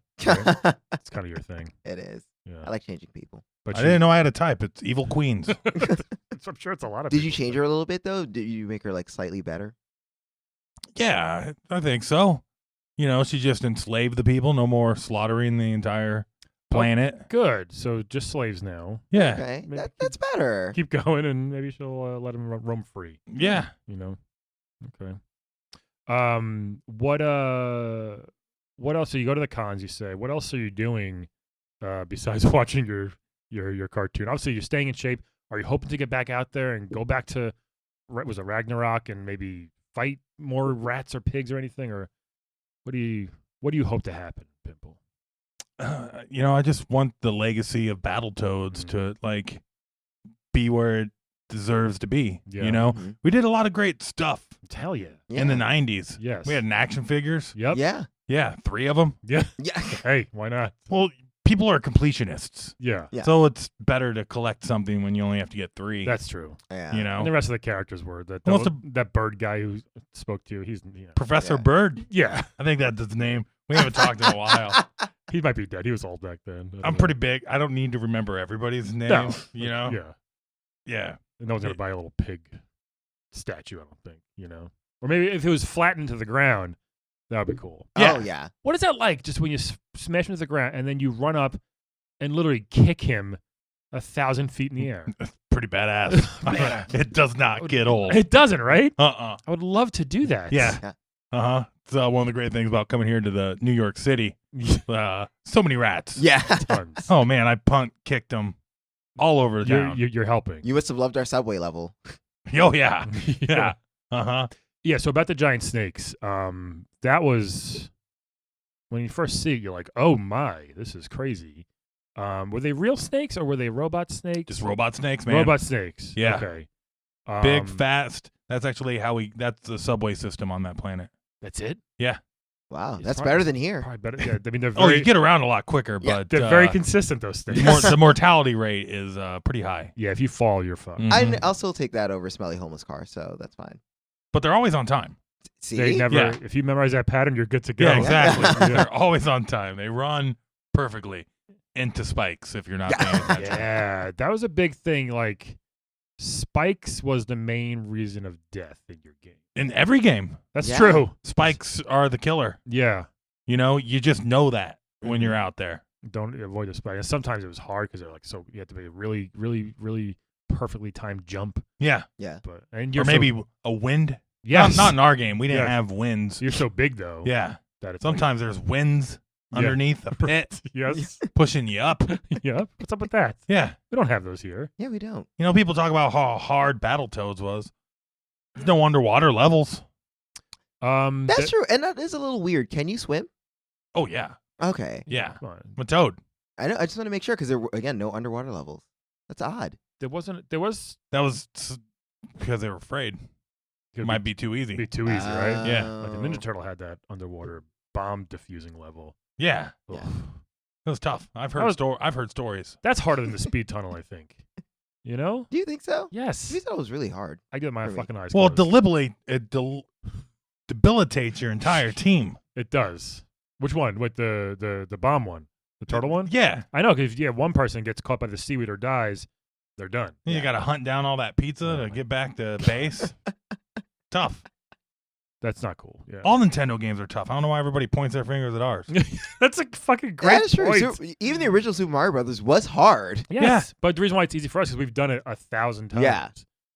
Speaker 1: It's kind of your thing.
Speaker 3: It is.
Speaker 1: Yeah.
Speaker 3: I like changing people.
Speaker 1: But
Speaker 4: I didn't know I had a type. It's evil queens.
Speaker 1: I'm sure it's a lot of.
Speaker 3: Did you
Speaker 1: people.
Speaker 3: change her a little bit though? Did you make her like slightly better?
Speaker 4: Yeah, I think so. She just enslaved the people. No more slaughtering the entire planet.
Speaker 1: Good. So just slaves now.
Speaker 4: Yeah.
Speaker 3: Okay,
Speaker 1: Maybe
Speaker 3: that's better.
Speaker 1: Keep going, and maybe she'll let him roam free.
Speaker 4: Yeah.
Speaker 1: Okay. What else? So you go to the cons. You say, what else are you doing besides watching your cartoon? Obviously, you're staying in shape. Are you hoping to get back out there and go back to was it Ragnarok and maybe fight more rats or pigs or anything? Or what do you hope to happen, Pimple?
Speaker 4: I just want the legacy of Battletoads to like be where it deserves to be.
Speaker 1: Yeah.
Speaker 3: Mhm.
Speaker 4: We did a lot of great stuff
Speaker 1: Hell yeah.
Speaker 4: in the 90s.
Speaker 1: Yes.
Speaker 4: We had action figures.
Speaker 1: Yep.
Speaker 3: Yeah.
Speaker 4: Yeah, 3 of them.
Speaker 1: Yeah.
Speaker 3: Yeah.
Speaker 1: Hey, why not?
Speaker 4: Well, people are completionists.
Speaker 1: Yeah.
Speaker 3: Yeah.
Speaker 4: So it's better to collect something when you only have to get 3.
Speaker 1: That's true.
Speaker 3: Yeah.
Speaker 1: And the rest of the characters were
Speaker 4: Most
Speaker 1: that bird guy who spoke to you. He's
Speaker 4: Professor
Speaker 3: Yeah.
Speaker 4: Bird.
Speaker 1: yeah.
Speaker 4: I think that's his name. We haven't talked in a while.
Speaker 1: He might be dead. He was old back then. I don't
Speaker 4: I'm
Speaker 1: know.
Speaker 4: pretty big. I don't need to remember everybody's name.
Speaker 1: No.
Speaker 4: Yeah.
Speaker 1: Yeah. No one's gonna buy a little pig statue. I don't think. Or maybe if it was flattened to the ground, that would be cool.
Speaker 4: Yeah.
Speaker 3: Oh yeah.
Speaker 1: What is that like? Just when you smash him to the ground and then you run up and literally kick him 1,000 feet in the air.
Speaker 4: Pretty badass. It does not get old.
Speaker 1: It doesn't, right?
Speaker 4: Uh-uh.
Speaker 1: I would love to do that.
Speaker 4: Yeah. Uh-huh. It's one of the great things about coming here to the New York City. So many rats.
Speaker 3: Yeah.
Speaker 1: Tons.
Speaker 4: Oh, man. I kicked them all over the town.
Speaker 1: You're helping.
Speaker 3: You must have loved our subway level.
Speaker 4: Oh, yeah. Yeah. Uh-huh.
Speaker 1: Yeah, so about the giant snakes, that was when you first see it, you're like, oh my, this is crazy. Were they real snakes or were they robot snakes?
Speaker 4: Just robot snakes, man.
Speaker 1: Robot snakes.
Speaker 4: Yeah.
Speaker 1: Okay.
Speaker 4: Big, fast. That's actually that's the subway system on that planet.
Speaker 1: That's it?
Speaker 4: Yeah.
Speaker 3: Wow,
Speaker 1: It's
Speaker 3: that's
Speaker 1: probably-
Speaker 3: better than here.
Speaker 1: Probably better. Yeah, I mean, they're
Speaker 4: Oh,
Speaker 1: very,
Speaker 4: you get around a lot quicker,
Speaker 3: Yeah,
Speaker 4: but
Speaker 1: they're very consistent, those things.
Speaker 4: the mortality rate is pretty high.
Speaker 1: Yeah, if you fall, you're fucked.
Speaker 4: Mhm.
Speaker 3: I'll still take that over a smelly homeless car, so that's fine.
Speaker 4: But they're always on time.
Speaker 3: See?
Speaker 1: They never,
Speaker 4: Yeah.
Speaker 1: if you memorize that pattern, you're good to go.
Speaker 4: Yeah, exactly.
Speaker 1: Yeah.
Speaker 4: They're always on time. They run perfectly into spikes if you're not paying attention.
Speaker 1: Yeah, that was a big thing. Like, spikes was the main reason of death in your game.
Speaker 4: In every game,
Speaker 1: That's
Speaker 3: Yeah.
Speaker 1: true.
Speaker 4: spikes are the killer.
Speaker 1: Yeah.
Speaker 4: You just know that when you're out there.
Speaker 1: Don't avoid the spike. And sometimes it was hard because they're like, so you have to be a really, really, really perfectly timed jump.
Speaker 4: Yeah.
Speaker 3: Yeah.
Speaker 1: But and
Speaker 4: Or
Speaker 1: you're
Speaker 4: maybe
Speaker 1: so,
Speaker 4: a wind.
Speaker 1: yes,
Speaker 4: Not in our game. We didn't
Speaker 1: Yes.
Speaker 4: have winds.
Speaker 1: you're so big though.
Speaker 4: Yeah.
Speaker 1: That it's
Speaker 4: Sometimes there's winds underneath the pit
Speaker 1: like, yes.
Speaker 4: pushing you up.
Speaker 1: Yeah. What's up with that?
Speaker 4: Yeah.
Speaker 1: We don't have those here.
Speaker 3: Yeah, we don't.
Speaker 4: People talk about how hard Battletoads was. There's no underwater levels.
Speaker 3: That's true, and that is a little weird. Can you swim?
Speaker 4: Oh, yeah.
Speaker 3: Okay,
Speaker 4: Yeah.
Speaker 1: Come on.
Speaker 4: I'm a toad.
Speaker 3: I know. I just want to make sure because there were again no underwater levels. That's odd.
Speaker 1: There was
Speaker 4: That was because they were afraid. It might be too easy.
Speaker 1: be too easy, right?
Speaker 4: Yeah.
Speaker 1: Like the
Speaker 3: Oh.
Speaker 1: Ninja Turtle had that underwater bomb diffusing level.
Speaker 4: Yeah.
Speaker 3: Yeah.
Speaker 1: Ugh.
Speaker 4: It was tough. I've
Speaker 1: That was-
Speaker 4: heard stories.
Speaker 1: That's harder than the speed tunnel, I think. You know?
Speaker 3: Do you think so?
Speaker 1: Yes.
Speaker 3: We thought it was really hard.
Speaker 1: I get my
Speaker 3: For me.
Speaker 1: fucking eyes
Speaker 4: Well,
Speaker 1: closed.
Speaker 4: it debilitates your entire team.
Speaker 1: It does. Which one? With the bomb one? The turtle one?
Speaker 4: Yeah.
Speaker 1: I know, because if one person gets caught by the seaweed or dies, they're done.
Speaker 4: You
Speaker 3: Yeah.
Speaker 4: got to hunt down all that pizza to get back to base. Tough.
Speaker 1: That's not cool. Yeah.
Speaker 4: All Nintendo games are tough. I don't know why everybody points their fingers at ours.
Speaker 1: That's a fucking great
Speaker 3: That is true.
Speaker 1: point.
Speaker 3: Even the original Super Mario Brothers was hard.
Speaker 1: Yes.
Speaker 4: Yeah.
Speaker 1: But the reason why it's easy for us is we've done it 1,000 times.
Speaker 3: Yeah.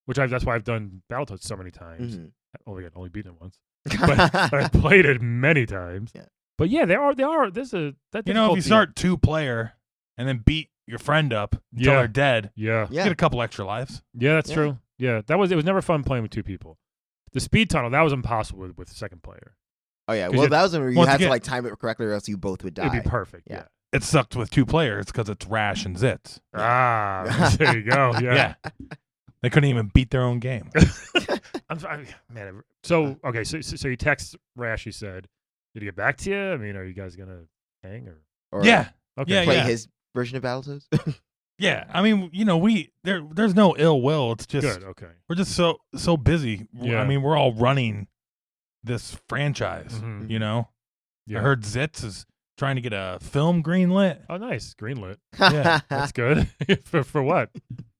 Speaker 1: That's why I've done Battletoads so many times.
Speaker 3: Mhm.
Speaker 1: Oh, again, only beaten it once. But I've played it many times.
Speaker 3: Yeah.
Speaker 1: But yeah, they are. There's a that
Speaker 4: You know, if you
Speaker 1: difficulty-
Speaker 4: start 2-player and then beat your friend up until
Speaker 1: Yeah.
Speaker 4: they're dead,
Speaker 1: Yeah.
Speaker 4: you get a couple extra lives.
Speaker 1: Yeah, that's
Speaker 3: Yeah.
Speaker 1: true. Yeah, it was never fun playing with 2 people. The speed tunnel, that was impossible with second player.
Speaker 3: Oh yeah.
Speaker 1: 'Cause
Speaker 3: Well,
Speaker 1: you-
Speaker 3: that was when you
Speaker 4: once
Speaker 3: had to
Speaker 4: again-
Speaker 3: like time it correctly, or else you both would die.
Speaker 1: It'd be perfect.
Speaker 3: Yeah.
Speaker 1: Yeah.
Speaker 4: It sucked with 2 players because it's Rash and Zitz.
Speaker 1: Ah, there you go. Yeah.
Speaker 4: They couldn't even beat their own game.
Speaker 1: Man. So okay, so you text Rash. You said, did he get back to you? I mean, are you guys gonna hang or?
Speaker 3: Or
Speaker 4: Yeah.
Speaker 1: Okay.
Speaker 4: Yeah,
Speaker 3: play his version of Battletoads.
Speaker 4: Yeah. I mean, you know, there's no ill will. It's just
Speaker 1: Good. Okay.
Speaker 4: we're just so busy.
Speaker 1: Yeah.
Speaker 4: I mean, we're all running this franchise,
Speaker 1: Mhm.
Speaker 4: you know?
Speaker 1: Yeah.
Speaker 4: I heard Zitz is trying to get a film greenlit.
Speaker 1: Oh, nice. Greenlit.
Speaker 4: Yeah.
Speaker 1: That's good. for what?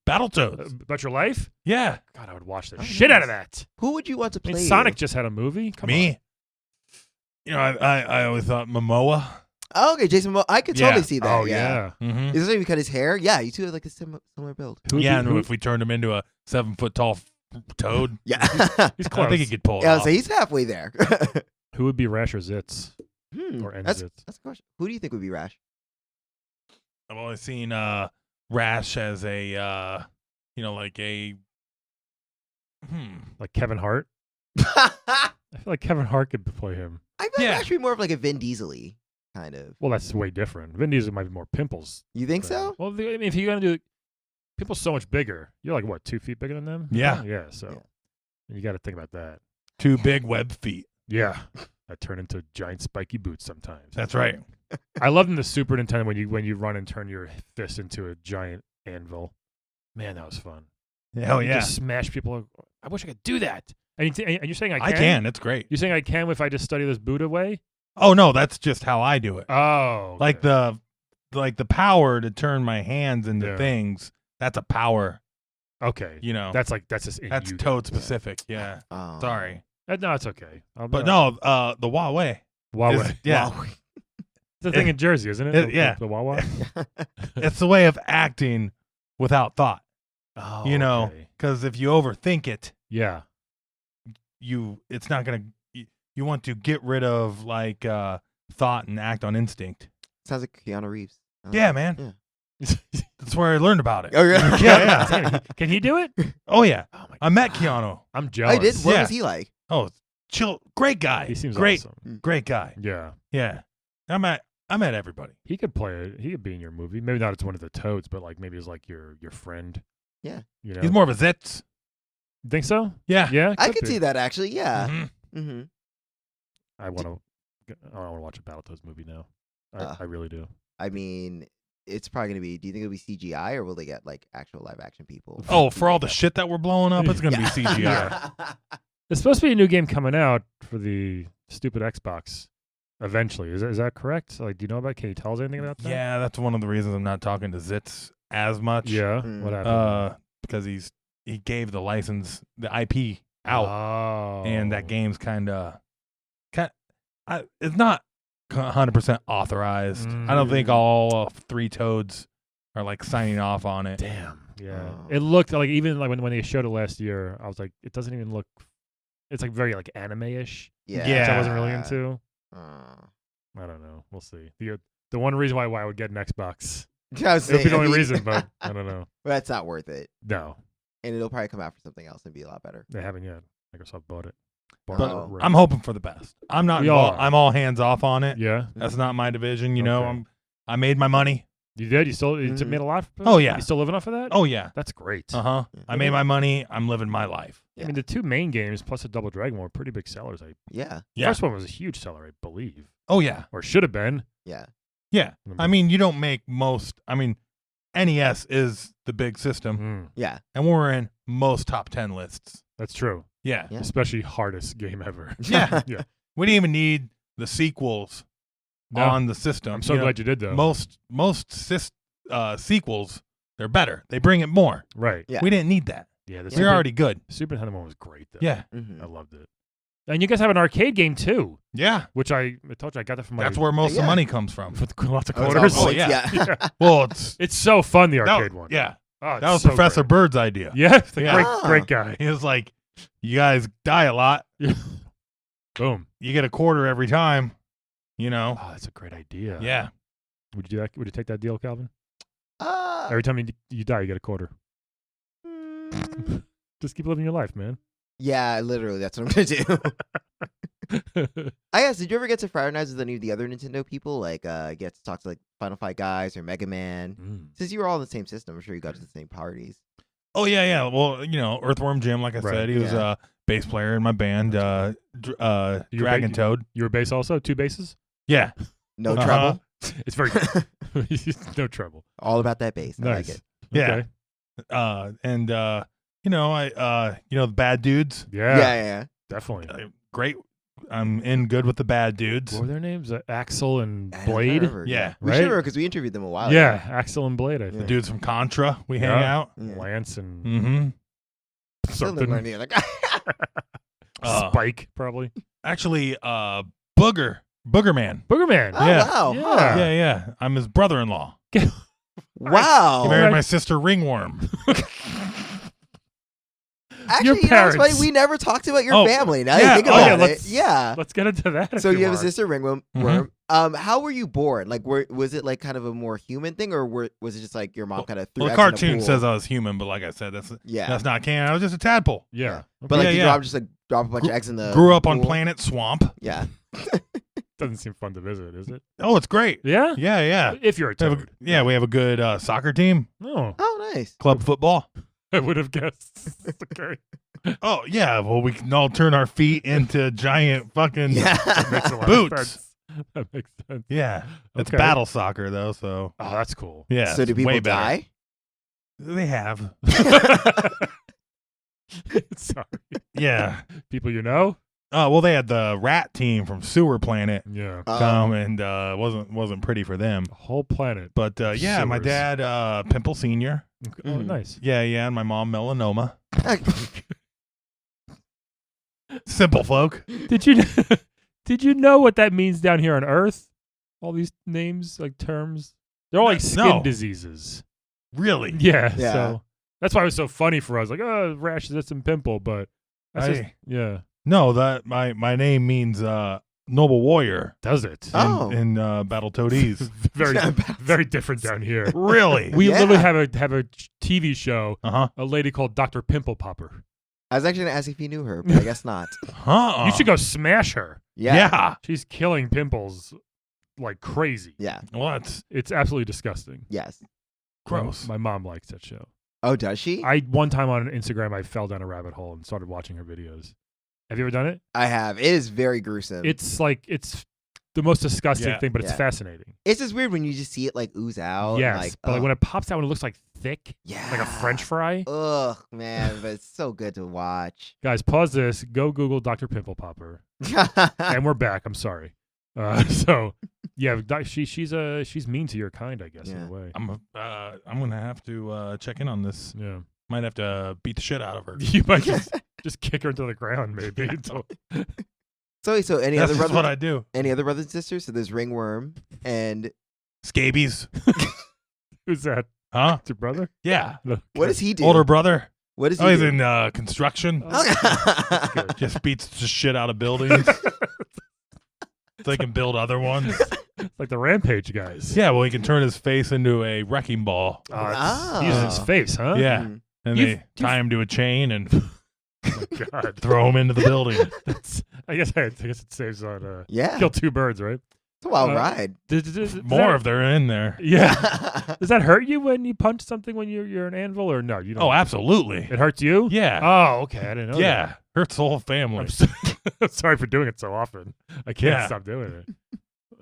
Speaker 4: Battletoads.
Speaker 1: About your life?
Speaker 4: Yeah.
Speaker 1: God, I would watch the
Speaker 3: Oh,
Speaker 1: shit out of
Speaker 3: nice.
Speaker 1: that.
Speaker 3: Who would you want to
Speaker 1: I
Speaker 3: play?
Speaker 1: mean, Sonic just had a movie. Come
Speaker 4: Me.
Speaker 1: on.
Speaker 4: You know, I always thought Momoa.
Speaker 3: Oh, okay, Jason Momoa. I could
Speaker 4: Yeah.
Speaker 3: totally see that.
Speaker 1: Oh
Speaker 3: yeah.
Speaker 1: yeah.
Speaker 4: Mm-hmm.
Speaker 3: Is this cut his hair? Yeah, you two have like a similar build.
Speaker 1: Who would
Speaker 4: Yeah,
Speaker 1: be-
Speaker 4: and
Speaker 1: who-
Speaker 4: if we turned him into a 7-foot tall toad,
Speaker 3: Yeah.
Speaker 1: he's
Speaker 4: I
Speaker 1: close.
Speaker 4: think he could pull it
Speaker 3: Yeah, I'll
Speaker 4: off.
Speaker 3: say he's halfway there.
Speaker 1: Who would be Rash or Zitz? Or
Speaker 3: that's
Speaker 1: Zitz?
Speaker 3: a question. Who do you think would be Rash?
Speaker 4: I've only seen Rash as a, like a.
Speaker 1: Like Kevin Hart?
Speaker 3: I
Speaker 1: I feel like Kevin Hart could play him.
Speaker 3: feel
Speaker 4: Yeah.
Speaker 3: like Rash would be more of like a Vin Diesel-y kind of.
Speaker 1: Well, that's way different. Vin Diesel might be more Pimples.
Speaker 3: You think
Speaker 1: thing.
Speaker 3: so?
Speaker 1: Well, I mean, if you're gonna do Pimple's so much bigger. You're like what, 2 feet bigger than them?
Speaker 4: Yeah.
Speaker 1: Yeah. So
Speaker 3: Yeah.
Speaker 1: you got to think about that.
Speaker 4: 2 big web feet.
Speaker 1: Yeah. That turn into giant spiky boots sometimes.
Speaker 4: That's right.
Speaker 1: I love in the Super Nintendo when you run and turn your fist into a giant anvil. Man, that was fun.
Speaker 4: Hell
Speaker 1: You
Speaker 4: yeah.
Speaker 1: just smash people. I wish I could do that. And you're saying I
Speaker 4: I
Speaker 1: can?
Speaker 4: can. It's great.
Speaker 1: You're saying I can if I just study this Buddha way?
Speaker 4: Oh no, that's just how I do it.
Speaker 1: Oh.
Speaker 4: Like
Speaker 1: okay.
Speaker 4: the power to turn my hands into
Speaker 1: Yeah.
Speaker 4: things. That's a power.
Speaker 1: Okay.
Speaker 4: You know.
Speaker 1: That's just in
Speaker 4: That's
Speaker 1: you.
Speaker 4: Toad specific. Yeah.
Speaker 3: Oh.
Speaker 4: Sorry.
Speaker 1: No, it's okay.
Speaker 4: But no, the Huawei.
Speaker 1: Huawei.
Speaker 4: is- yeah.
Speaker 3: Wow.
Speaker 1: It's a thing in Jersey, isn't it?
Speaker 4: Yeah.
Speaker 1: The Wawa.
Speaker 4: It's the way of acting without thought.
Speaker 1: Oh,
Speaker 4: You know,
Speaker 1: okay.
Speaker 4: because if you overthink it,
Speaker 1: Yeah.
Speaker 4: it's not gonna. You want to get rid of like thought and act on instinct.
Speaker 3: Sounds like Keanu Reeves. I don't
Speaker 4: Yeah,
Speaker 3: know.
Speaker 4: man.
Speaker 3: Yeah.
Speaker 4: That's where I learned about it.
Speaker 3: Oh, yeah.
Speaker 4: Yeah.
Speaker 1: Can he do it?
Speaker 4: Oh yeah.
Speaker 1: Oh my
Speaker 4: I met
Speaker 1: God.
Speaker 4: Keanu.
Speaker 1: I'm
Speaker 3: I
Speaker 1: jealous.
Speaker 3: did. What
Speaker 4: Yeah.
Speaker 3: was he like?
Speaker 4: Oh, chill. Great guy.
Speaker 1: He seems
Speaker 4: great.
Speaker 1: awesome.
Speaker 4: Great guy.
Speaker 1: Yeah.
Speaker 4: Yeah. I met everybody.
Speaker 1: He could play it. He could be in your movie. Maybe not as one of the Toads, but like maybe as like your friend.
Speaker 3: Yeah.
Speaker 1: You know.
Speaker 4: He's more of a Zitz.
Speaker 1: Think so?
Speaker 4: Yeah.
Speaker 1: Yeah.
Speaker 3: I
Speaker 1: could
Speaker 3: could
Speaker 1: be.
Speaker 3: see that actually. Yeah.
Speaker 4: Mhm.
Speaker 3: Mm-hmm.
Speaker 1: I want to watch a Battletoads movie now.
Speaker 3: Uh.
Speaker 1: I really do.
Speaker 3: I mean, it's probably gonna be. Do you think it'll be CGI or will they get like actual live action people?
Speaker 4: Oh, for all the shit that we're blowing up, it's gonna be CGI.
Speaker 1: Yeah. There's supposed to be a new game coming out for the stupid Xbox eventually. Is that correct? Like, do you know about? Can you tell us anything about that?
Speaker 4: Yeah, that's one of the reasons I'm not talking to Zitz as much.
Speaker 1: Yeah.
Speaker 3: Mm.
Speaker 1: What happened?
Speaker 4: Because he gave the license, the IP out,
Speaker 1: Oh.
Speaker 4: and that game's kind of it's not 100% authorized. I don't think
Speaker 3: Mm.
Speaker 4: all 3 Toads are like signing off on it.
Speaker 1: Damn. Yeah.
Speaker 3: Oh.
Speaker 1: It looked like even like when they showed it last year, I was like, it doesn't even look. It's like very like anime-ish,
Speaker 3: Yeah.
Speaker 1: which I wasn't really into.
Speaker 3: Uh,
Speaker 1: I don't know. We'll see. The one reason why I would get an Xbox.
Speaker 3: I was
Speaker 1: It would be
Speaker 3: saying,
Speaker 1: the
Speaker 3: I
Speaker 1: only
Speaker 3: mean,
Speaker 1: reason, but I don't know.
Speaker 3: that's not worth it,
Speaker 1: No,
Speaker 3: and it'll probably come out for something else and be a lot better.
Speaker 1: they haven't yet. Microsoft bought it.
Speaker 3: But
Speaker 1: Right.
Speaker 4: I'm hoping for the best. I'm not
Speaker 1: We
Speaker 4: involved.
Speaker 1: are.
Speaker 4: I'm all hands off on it.
Speaker 1: Yeah,
Speaker 4: That's not my division. You know,
Speaker 1: Okay.
Speaker 4: I made my money.
Speaker 1: you did. You still you
Speaker 3: Mhm.
Speaker 1: made a lot.
Speaker 4: Oh, yeah.
Speaker 1: You still living off of that?
Speaker 4: Oh yeah.
Speaker 1: That's great.
Speaker 4: Uh-huh. I made my money. I'm living my life.
Speaker 1: I mean, the 2 main games plus a Double Dragon were pretty big sellers.
Speaker 3: Yeah.
Speaker 4: Yeah.
Speaker 1: First one was a huge seller, I believe,
Speaker 4: Oh yeah.
Speaker 1: or should have been.
Speaker 3: Yeah.
Speaker 4: Yeah. I mean, you don't make most. I mean, NES is the big system,
Speaker 1: Mm,
Speaker 3: Yeah.
Speaker 4: and we're in most top 10 lists.
Speaker 1: that's true.
Speaker 4: Yeah.
Speaker 3: Yeah.
Speaker 1: Especially hardest game ever.
Speaker 4: Yeah.
Speaker 1: Yeah.
Speaker 4: We didn't even need the sequels
Speaker 1: No,
Speaker 4: on the system.
Speaker 1: I'm so
Speaker 4: You know,
Speaker 1: glad you did though.
Speaker 4: most sequels, they're better. They bring it more.
Speaker 1: Right.
Speaker 3: Yeah.
Speaker 4: We didn't need that.
Speaker 1: Yeah. The
Speaker 4: We're already good.
Speaker 1: Super Nintendo one was great though.
Speaker 4: Yeah.
Speaker 3: Mhm.
Speaker 1: I loved it. And you guys have an arcade game too,
Speaker 4: Yeah.
Speaker 1: which I told you I got that from my.
Speaker 4: That's where most of the
Speaker 3: Yeah.
Speaker 4: money comes from.
Speaker 1: with lots of
Speaker 3: Oh, it's all
Speaker 1: quarters.
Speaker 4: Oh,
Speaker 3: points,
Speaker 4: yeah.
Speaker 1: Yeah.
Speaker 4: Well, it's
Speaker 1: It's so fun, the
Speaker 4: that-
Speaker 1: arcade one.
Speaker 4: Yeah.
Speaker 1: Oh, it's
Speaker 4: That was
Speaker 1: so
Speaker 4: Professor
Speaker 1: great.
Speaker 4: Bird's idea.
Speaker 1: Yeah,
Speaker 4: Yeah.
Speaker 1: great guy.
Speaker 4: He was like, you guys die a lot.
Speaker 1: Boom.
Speaker 4: You get a quarter every time, you know?
Speaker 1: Oh, that's a great idea.
Speaker 4: Yeah.
Speaker 1: Would you do that? Would you take that deal, Calvin?
Speaker 3: Uh,
Speaker 1: Every time you die, you get a quarter.
Speaker 3: mm,
Speaker 1: Just keep living your life, man.
Speaker 3: yeah, literally, that's what I'm gonna do. I guess. Did you ever get to fraternize with any of the other Nintendo people? Like, get to talk to like Final Fight guys or Mega Man.
Speaker 1: Mm.
Speaker 3: Since you were all in the same system, I'm sure you got to the same parties.
Speaker 4: Oh, yeah, yeah. Well, you know, Earthworm Jim, like I
Speaker 1: Right.
Speaker 4: said, he was
Speaker 3: Yeah.
Speaker 4: a bass player in my band, Dragon Toad.
Speaker 1: You were bass also? 2 basses?
Speaker 4: Yeah.
Speaker 3: No
Speaker 4: Uh-huh.
Speaker 3: trouble.
Speaker 1: It's very no trouble.
Speaker 3: All about that bass. I like
Speaker 1: Nice.
Speaker 3: it.
Speaker 4: Yeah.
Speaker 1: Okay.
Speaker 4: And, you know, the bad dudes.
Speaker 1: Yeah,
Speaker 3: Yeah.
Speaker 1: definitely.
Speaker 4: Great. I'm in good with the bad dudes.
Speaker 1: What were their names? Axel and
Speaker 3: I don't
Speaker 1: Blade?
Speaker 3: remember.
Speaker 4: Yeah.
Speaker 3: We
Speaker 1: Right?
Speaker 3: should remember because we interviewed them a while
Speaker 1: Yeah,
Speaker 3: ago.
Speaker 1: Axel and Blade, I think.
Speaker 3: Yeah.
Speaker 4: Dudes from Contra, we hang
Speaker 1: Yeah.
Speaker 4: out.
Speaker 3: Yeah.
Speaker 1: Lance and
Speaker 4: Mm-hmm.
Speaker 3: Still didn't learn
Speaker 1: something.
Speaker 3: the other guy.
Speaker 1: Spike, probably.
Speaker 4: Actually, Booger Man.
Speaker 1: Boogerman.
Speaker 3: Oh,
Speaker 4: Yeah.
Speaker 3: wow.
Speaker 1: Yeah.
Speaker 3: Huh.
Speaker 4: Yeah. I'm his brother-in-law.
Speaker 3: Wow.
Speaker 4: He married
Speaker 1: right.
Speaker 4: my sister Ringworm.
Speaker 3: Actually,
Speaker 1: Your
Speaker 3: you know what's funny?
Speaker 1: parents.
Speaker 3: We never talked about your
Speaker 4: Oh,
Speaker 3: family. Now
Speaker 4: yeah.
Speaker 3: you think
Speaker 4: Oh,
Speaker 3: about
Speaker 1: yeah,
Speaker 3: it.
Speaker 1: let's-
Speaker 3: Yeah.
Speaker 1: Let's get into that.
Speaker 3: So
Speaker 1: if
Speaker 3: you have a
Speaker 1: want.
Speaker 3: sister, Ringworm.
Speaker 4: Mhm.
Speaker 3: How were you born? Like, was it like kind of a more human thing, or was it just like your mom kind of threw?
Speaker 4: Well, the
Speaker 3: X in a
Speaker 4: cartoon
Speaker 3: pool?
Speaker 4: says I was human, but like I said, that's
Speaker 3: Yeah.
Speaker 4: not canon. I was just a tadpole.
Speaker 1: Yeah.
Speaker 3: But like
Speaker 4: Yeah,
Speaker 3: you
Speaker 4: yeah.
Speaker 3: drop a bunch of eggs in the.
Speaker 4: Grew up on
Speaker 3: pool.
Speaker 4: Planet Swamp.
Speaker 3: Yeah.
Speaker 1: Doesn't seem fun to visit, is it?
Speaker 4: Oh, it's great.
Speaker 1: Yeah?
Speaker 4: Yeah.
Speaker 1: If you're a
Speaker 4: We have
Speaker 1: toad.
Speaker 4: we have a good soccer team,
Speaker 1: No.
Speaker 3: Oh, nice.
Speaker 4: club football.
Speaker 1: I would have guessed. Okay.
Speaker 4: Oh, yeah. Well, we can all turn our feet into giant fucking
Speaker 1: That makes a
Speaker 3: Yeah.
Speaker 1: lot
Speaker 4: Boots.
Speaker 1: of sense. That makes sense.
Speaker 4: Yeah. It's
Speaker 1: Okay.
Speaker 4: battle soccer, though, so
Speaker 1: Oh, that's cool.
Speaker 4: yeah.
Speaker 3: So do
Speaker 4: it's
Speaker 3: people
Speaker 4: way better.
Speaker 3: die?
Speaker 4: They have.
Speaker 1: Sorry.
Speaker 4: Yeah.
Speaker 1: People you know?
Speaker 4: Well, they had the rat team from Sewer Planet
Speaker 1: Yeah.
Speaker 4: come, and wasn't pretty for them.
Speaker 1: The whole planet.
Speaker 4: But yeah, my
Speaker 1: Sewers.
Speaker 4: dad, Pimple Senior.
Speaker 1: Oh,
Speaker 3: Mm.
Speaker 1: nice.
Speaker 4: Yeah, and my mom, Melanoma. Simple folk.
Speaker 1: Did you know what that means down here on Earth? All these names, like terms, they're all like skin
Speaker 4: No.
Speaker 1: diseases.
Speaker 4: Really?
Speaker 1: Yeah.
Speaker 3: Yeah.
Speaker 1: So that's why it was so funny for us. Like, oh, Rash, Zitz, and Pimple. But that's just, yeah.
Speaker 4: No, that my name means noble warrior
Speaker 1: Does it?
Speaker 3: Oh.
Speaker 4: in Battletoads.
Speaker 1: very, very different down here.
Speaker 4: Really?
Speaker 1: We
Speaker 3: Yeah.
Speaker 1: literally have a TV show.
Speaker 4: Uh-huh.
Speaker 1: A lady called Dr. Pimple Popper.
Speaker 3: I was actually gonna ask if you knew her, but I guess not.
Speaker 4: Huh.
Speaker 1: You should go smash her.
Speaker 3: Yeah.
Speaker 1: She's killing pimples like crazy.
Speaker 3: Yeah.
Speaker 4: Well,
Speaker 1: It's absolutely disgusting.
Speaker 3: Yes.
Speaker 4: gross.
Speaker 1: My mom likes that show.
Speaker 3: Oh, does she?
Speaker 1: One time on Instagram, I fell down a rabbit hole and started watching her videos. Have you ever done it?
Speaker 3: I have. It is very gruesome.
Speaker 1: It's the most disgusting
Speaker 4: Yeah.
Speaker 1: thing, but it's
Speaker 3: Yeah.
Speaker 1: fascinating.
Speaker 3: It's just weird when you just see it like ooze out. and,
Speaker 1: Yes,
Speaker 3: Like,
Speaker 1: but like
Speaker 3: ugh.
Speaker 1: when it pops out, when it looks like thick,
Speaker 3: yeah.
Speaker 1: like a French fry.
Speaker 3: Ugh, man, but it's so good to watch.
Speaker 1: Guys, pause this. Go Google Dr. Pimple Popper, and we're back. I'm sorry. So, yeah, she's mean to your kind, I guess, in
Speaker 3: Yeah.
Speaker 1: a way.
Speaker 4: I'm gonna have to check in on this.
Speaker 1: Yeah,
Speaker 4: Might have to beat the shit out of her.
Speaker 1: you might just kick her into the ground, maybe. Until,
Speaker 3: So any
Speaker 4: That's
Speaker 3: other
Speaker 4: just
Speaker 3: brothers?
Speaker 4: what I do.
Speaker 3: Any other brothers and sisters? So there's Ringworm and
Speaker 4: Scabies.
Speaker 1: who's that?
Speaker 4: Huh?
Speaker 1: It's your brother?
Speaker 4: Yeah.
Speaker 3: what
Speaker 1: Okay.
Speaker 3: does he do?
Speaker 4: Older brother.
Speaker 3: What does he
Speaker 4: Oh, he's
Speaker 3: do?
Speaker 4: in construction.
Speaker 1: Oh, good.
Speaker 4: Just beats the shit out of buildings. So he can build other ones.
Speaker 1: Like the Rampage guys.
Speaker 4: Yeah, well, he can turn his face into a wrecking ball.
Speaker 1: He uses his
Speaker 3: Ah.
Speaker 1: face, huh?
Speaker 4: Yeah.
Speaker 3: Mm.
Speaker 4: And
Speaker 1: You've-
Speaker 4: they tie him to a chain and
Speaker 1: Oh my God.
Speaker 4: throw him into the building.
Speaker 1: I guess it saves on
Speaker 3: Yeah.
Speaker 1: kill two birds, right?
Speaker 3: It's a wild
Speaker 1: Uh,
Speaker 3: ride.
Speaker 1: Does
Speaker 4: More
Speaker 1: that,
Speaker 4: if they're in there.
Speaker 1: Yeah. Does that hurt you when you punch something when you're an anvil, or no? You don't.
Speaker 4: Oh, absolutely.
Speaker 1: It hurts you.
Speaker 4: Yeah.
Speaker 1: Oh, okay. I didn't know.
Speaker 4: Yeah. Hurts the whole family.
Speaker 1: I'm sorry for doing it so often. I can't
Speaker 4: Yeah.
Speaker 1: stop doing it.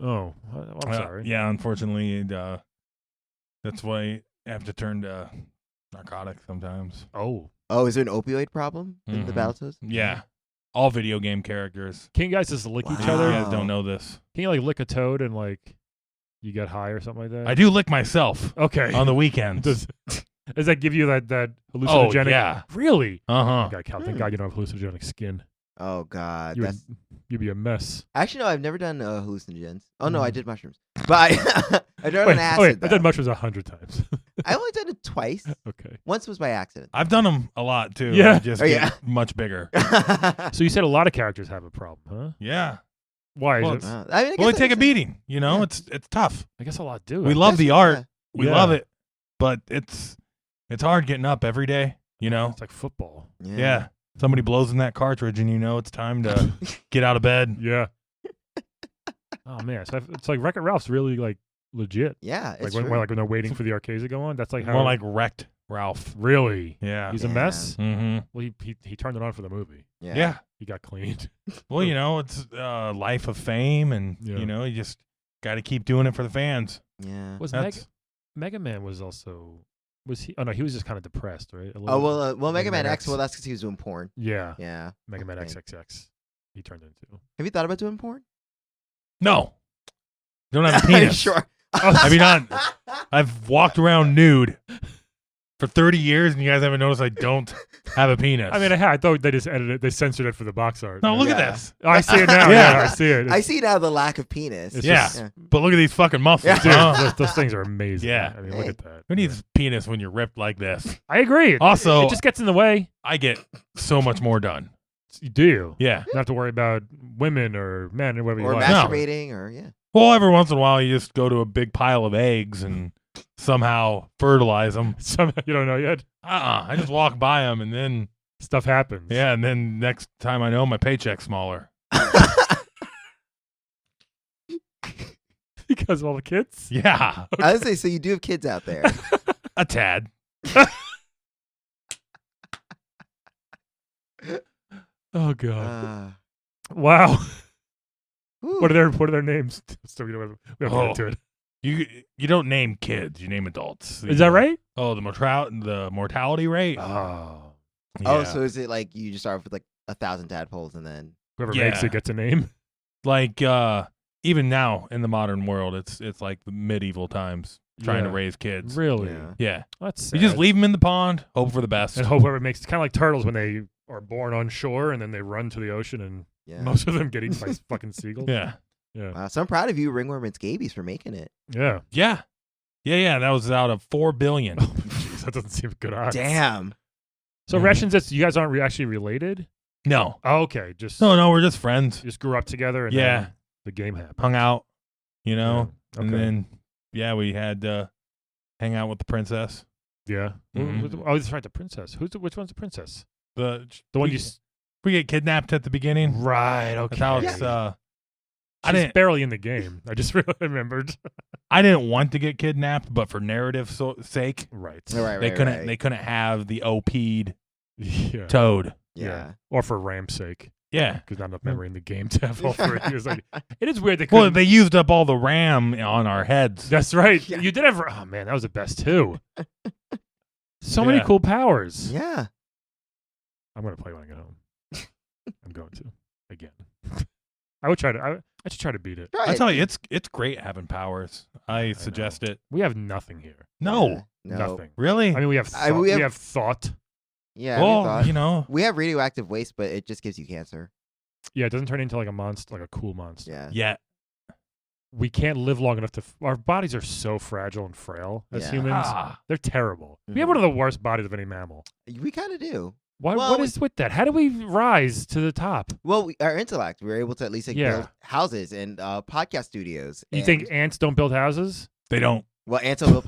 Speaker 1: Oh, well, I'm sorry.
Speaker 4: Yeah, unfortunately, that's why you have to turn to narcotics sometimes.
Speaker 1: Oh,
Speaker 3: Oh, is there an opioid problem in the
Speaker 4: Mhm.
Speaker 3: Battletoads?
Speaker 4: Yeah. All video game characters.
Speaker 1: can you guys just lick each
Speaker 3: Wow.
Speaker 1: other?
Speaker 4: You guys don't know this.
Speaker 1: Can you like lick a toad and like you get high or something like that?
Speaker 4: I do lick myself
Speaker 1: Okay.
Speaker 4: on the weekends.
Speaker 1: Does that give you that
Speaker 4: Oh,
Speaker 1: hallucinogenic?
Speaker 4: yeah.
Speaker 1: Really?
Speaker 4: Uh-huh.
Speaker 1: God, Cal, thank God you don't have hallucinogenic skin.
Speaker 3: Oh God,
Speaker 1: You'd be a mess.
Speaker 3: actually no. I've never done hallucinogens. Oh no, I did mushrooms, but I've never done acid.
Speaker 1: Wait,
Speaker 3: though.
Speaker 1: I've done mushrooms 100 times.
Speaker 3: I've only done it twice.
Speaker 1: Okay.
Speaker 3: Once was by accident.
Speaker 4: I've done them a lot too.
Speaker 1: Yeah.
Speaker 4: They just
Speaker 3: Oh,
Speaker 4: get
Speaker 3: yeah.
Speaker 4: much bigger.
Speaker 1: So you said a lot of characters have a problem, huh?
Speaker 4: Yeah.
Speaker 1: Why
Speaker 4: Well,
Speaker 1: is it?
Speaker 3: I mean, I
Speaker 4: Well, they
Speaker 3: guess
Speaker 4: take a
Speaker 3: that makes
Speaker 4: beating. You know,
Speaker 3: Yeah.
Speaker 4: it's tough.
Speaker 1: I guess a lot do.
Speaker 4: We love the
Speaker 3: sense.
Speaker 4: art.
Speaker 3: Yeah.
Speaker 4: We
Speaker 1: Yeah.
Speaker 4: love it, but it's hard getting up every day. You know.
Speaker 1: It's like football.
Speaker 4: Yeah. Somebody blows in that cartridge, and you know it's time to get out of bed.
Speaker 1: Yeah. Oh man, so it's like Wreck-It Ralph's really like legit.
Speaker 3: Yeah,
Speaker 1: Like
Speaker 3: it's
Speaker 1: when,
Speaker 3: true.
Speaker 1: like when they're waiting for the arcades to go on. That's like how
Speaker 4: More like wrecked Ralph.
Speaker 1: really.
Speaker 4: Yeah.
Speaker 1: He's a
Speaker 3: Yeah.
Speaker 1: mess.
Speaker 4: Mm-hmm.
Speaker 1: Well, he turned it on for the movie.
Speaker 4: Yeah.
Speaker 1: He got cleaned.
Speaker 4: Well, you know, it's life of fame, and
Speaker 1: Yeah.
Speaker 4: you know, you just got to keep doing it for the fans.
Speaker 3: Yeah.
Speaker 1: Was
Speaker 4: That's
Speaker 1: Mega Man was also he? Oh no, he was just kind of depressed, right? A
Speaker 3: Oh
Speaker 1: little-
Speaker 3: well, Mega Man X.
Speaker 1: X.
Speaker 3: Well, that's because he was doing porn.
Speaker 1: Yeah.
Speaker 3: Yeah.
Speaker 1: Mega Man
Speaker 3: Okay.
Speaker 1: XXX. He turned into.
Speaker 3: Have you thought about doing porn?
Speaker 4: no. Don't have a
Speaker 3: Are you
Speaker 4: penis.
Speaker 3: sure.
Speaker 4: I mean, I've walked around nude for 30 years, and you guys haven't noticed I don't have a penis.
Speaker 1: I mean, I thought they just edited it. They censored it for the box art.
Speaker 4: no, look
Speaker 3: Yeah.
Speaker 4: at this.
Speaker 1: Oh, I see it now.
Speaker 4: Yeah.
Speaker 1: Yeah, I see it.
Speaker 3: I see now the lack of penis.
Speaker 1: It's
Speaker 4: Yeah.
Speaker 1: just-
Speaker 4: But look at these fucking muscles.
Speaker 3: Yeah.
Speaker 1: Dude,
Speaker 4: huh?
Speaker 1: those things are amazing.
Speaker 4: Yeah.
Speaker 1: I mean, look at that.
Speaker 4: Who needs penis when you're ripped like this?
Speaker 1: I agree.
Speaker 4: Also,
Speaker 1: It just gets in the way.
Speaker 4: I get so much more done.
Speaker 1: You do.
Speaker 4: Yeah.
Speaker 1: You don't have to worry about women or men or whatever
Speaker 3: Or
Speaker 1: you like.
Speaker 4: No.
Speaker 3: masturbating, or yeah.
Speaker 4: Well, every once in a while, you just go to a big pile of eggs and somehow fertilize them.
Speaker 1: Somehow you don't know yet.
Speaker 4: I just walk by them, and then
Speaker 1: Stuff happens.
Speaker 4: yeah, and then next time I know, my paycheck's smaller.
Speaker 1: Because of all the kids.
Speaker 4: Yeah,
Speaker 3: I would say so. You do have kids out there.
Speaker 4: a tad.
Speaker 1: Oh god.
Speaker 3: Uh,
Speaker 1: Wow.
Speaker 3: whew.
Speaker 1: What are their names? So we don't have to get into it.
Speaker 4: You don't name kids, you name adults.
Speaker 1: Is that right?
Speaker 4: Oh, the mortality rate.
Speaker 1: Oh.
Speaker 3: Oh,
Speaker 4: Yeah.
Speaker 3: so is it like you just start off with like 1,000 tadpoles and then?
Speaker 1: Whoever
Speaker 4: Yeah.
Speaker 1: makes it gets a name.
Speaker 4: Like even now in the modern world, it's like the medieval times trying to
Speaker 1: Yeah.
Speaker 4: raise kids.
Speaker 1: Really?
Speaker 3: Yeah.
Speaker 4: Yeah,
Speaker 1: That's
Speaker 4: you just
Speaker 1: sad.
Speaker 4: leave them in the pond, hope for the best.
Speaker 1: And hope whoever makes it's kind of like turtles when they are born on shore and then they run to the ocean and
Speaker 3: Yeah.
Speaker 1: most of them get eaten by fucking seagulls.
Speaker 4: Yeah,
Speaker 1: Yeah.
Speaker 3: Wow, so I'm proud of you, Ringworm and Scabies, for making it.
Speaker 1: Yeah.
Speaker 4: yeah, yeah. That was out of 4 billion.
Speaker 1: Oh, jeez, that doesn't seem good odds.
Speaker 3: Damn.
Speaker 1: So
Speaker 4: Mhm.
Speaker 1: Rash and Zitz, you guys aren't actually related?
Speaker 4: No,
Speaker 1: Oh, okay. Just
Speaker 4: no, we're just friends.
Speaker 1: just grew up together and
Speaker 4: Yeah.
Speaker 1: then the game happened.
Speaker 4: Hung out, you know,
Speaker 1: Yeah.
Speaker 4: and
Speaker 1: Okay.
Speaker 4: then we had hang out with the princess.
Speaker 1: Yeah.
Speaker 4: Mhm.
Speaker 1: Oh, that's right. The princess. Which one's the princess?
Speaker 4: The
Speaker 1: The one
Speaker 4: we,
Speaker 1: you.
Speaker 4: we get kidnapped at the beginning.
Speaker 1: Right. Okay.
Speaker 4: That's how it's. I
Speaker 1: She's
Speaker 4: didn't.
Speaker 1: barely in the game. I just really remembered.
Speaker 4: I didn't want to get kidnapped, but for narrative sake,
Speaker 1: Right.
Speaker 3: Right,
Speaker 4: they couldn't.
Speaker 3: right.
Speaker 4: They couldn't have the OP'd
Speaker 1: Yeah.
Speaker 4: Toad.
Speaker 3: Yeah.
Speaker 1: Or for Ram's sake,
Speaker 4: Yeah.
Speaker 1: because not enough memory in the game to have all three. It, like, it is weird. They
Speaker 4: Well,
Speaker 1: couldn't-
Speaker 4: they used up all the RAM on our heads.
Speaker 1: That's right.
Speaker 3: Yeah.
Speaker 1: You did have. Oh man, that was the best too. So many
Speaker 4: Yeah.
Speaker 1: cool powers.
Speaker 3: Yeah.
Speaker 1: I'm gonna play when I get home. I'm going to again. I would try to. I should try to beat it.
Speaker 3: Try
Speaker 4: I
Speaker 3: it.
Speaker 4: tell you, it's great having powers. I suggest it.
Speaker 1: We have nothing here.
Speaker 4: No,
Speaker 3: Yeah. No.
Speaker 1: Nothing.
Speaker 4: really.
Speaker 1: I mean, we have.
Speaker 3: I-
Speaker 1: Thought,
Speaker 3: we
Speaker 1: we
Speaker 3: have-
Speaker 1: have thought.
Speaker 3: Yeah. we
Speaker 4: well,
Speaker 3: thought.
Speaker 4: you know,
Speaker 3: We have radioactive waste, but it just gives you cancer.
Speaker 1: Yeah, it doesn't turn into like a monster, like a cool monster.
Speaker 3: Yeah.
Speaker 4: yeah.
Speaker 1: We can't live long enough to. Our bodies are so fragile and frail as
Speaker 3: Yeah.
Speaker 1: humans.
Speaker 4: Ah.
Speaker 1: They're terrible. We
Speaker 3: Mhm.
Speaker 1: have one of the worst bodies of any mammal.
Speaker 3: We kind of do.
Speaker 1: Why?
Speaker 3: Well,
Speaker 1: what
Speaker 3: we-
Speaker 1: is with that? How do we rise to the top?
Speaker 3: Well, our intellect, we were able to at least like,
Speaker 1: Yeah.
Speaker 3: build houses and podcast studios.
Speaker 1: You
Speaker 3: and-
Speaker 1: think ants don't build houses?
Speaker 4: They don't.
Speaker 3: Well, ants will build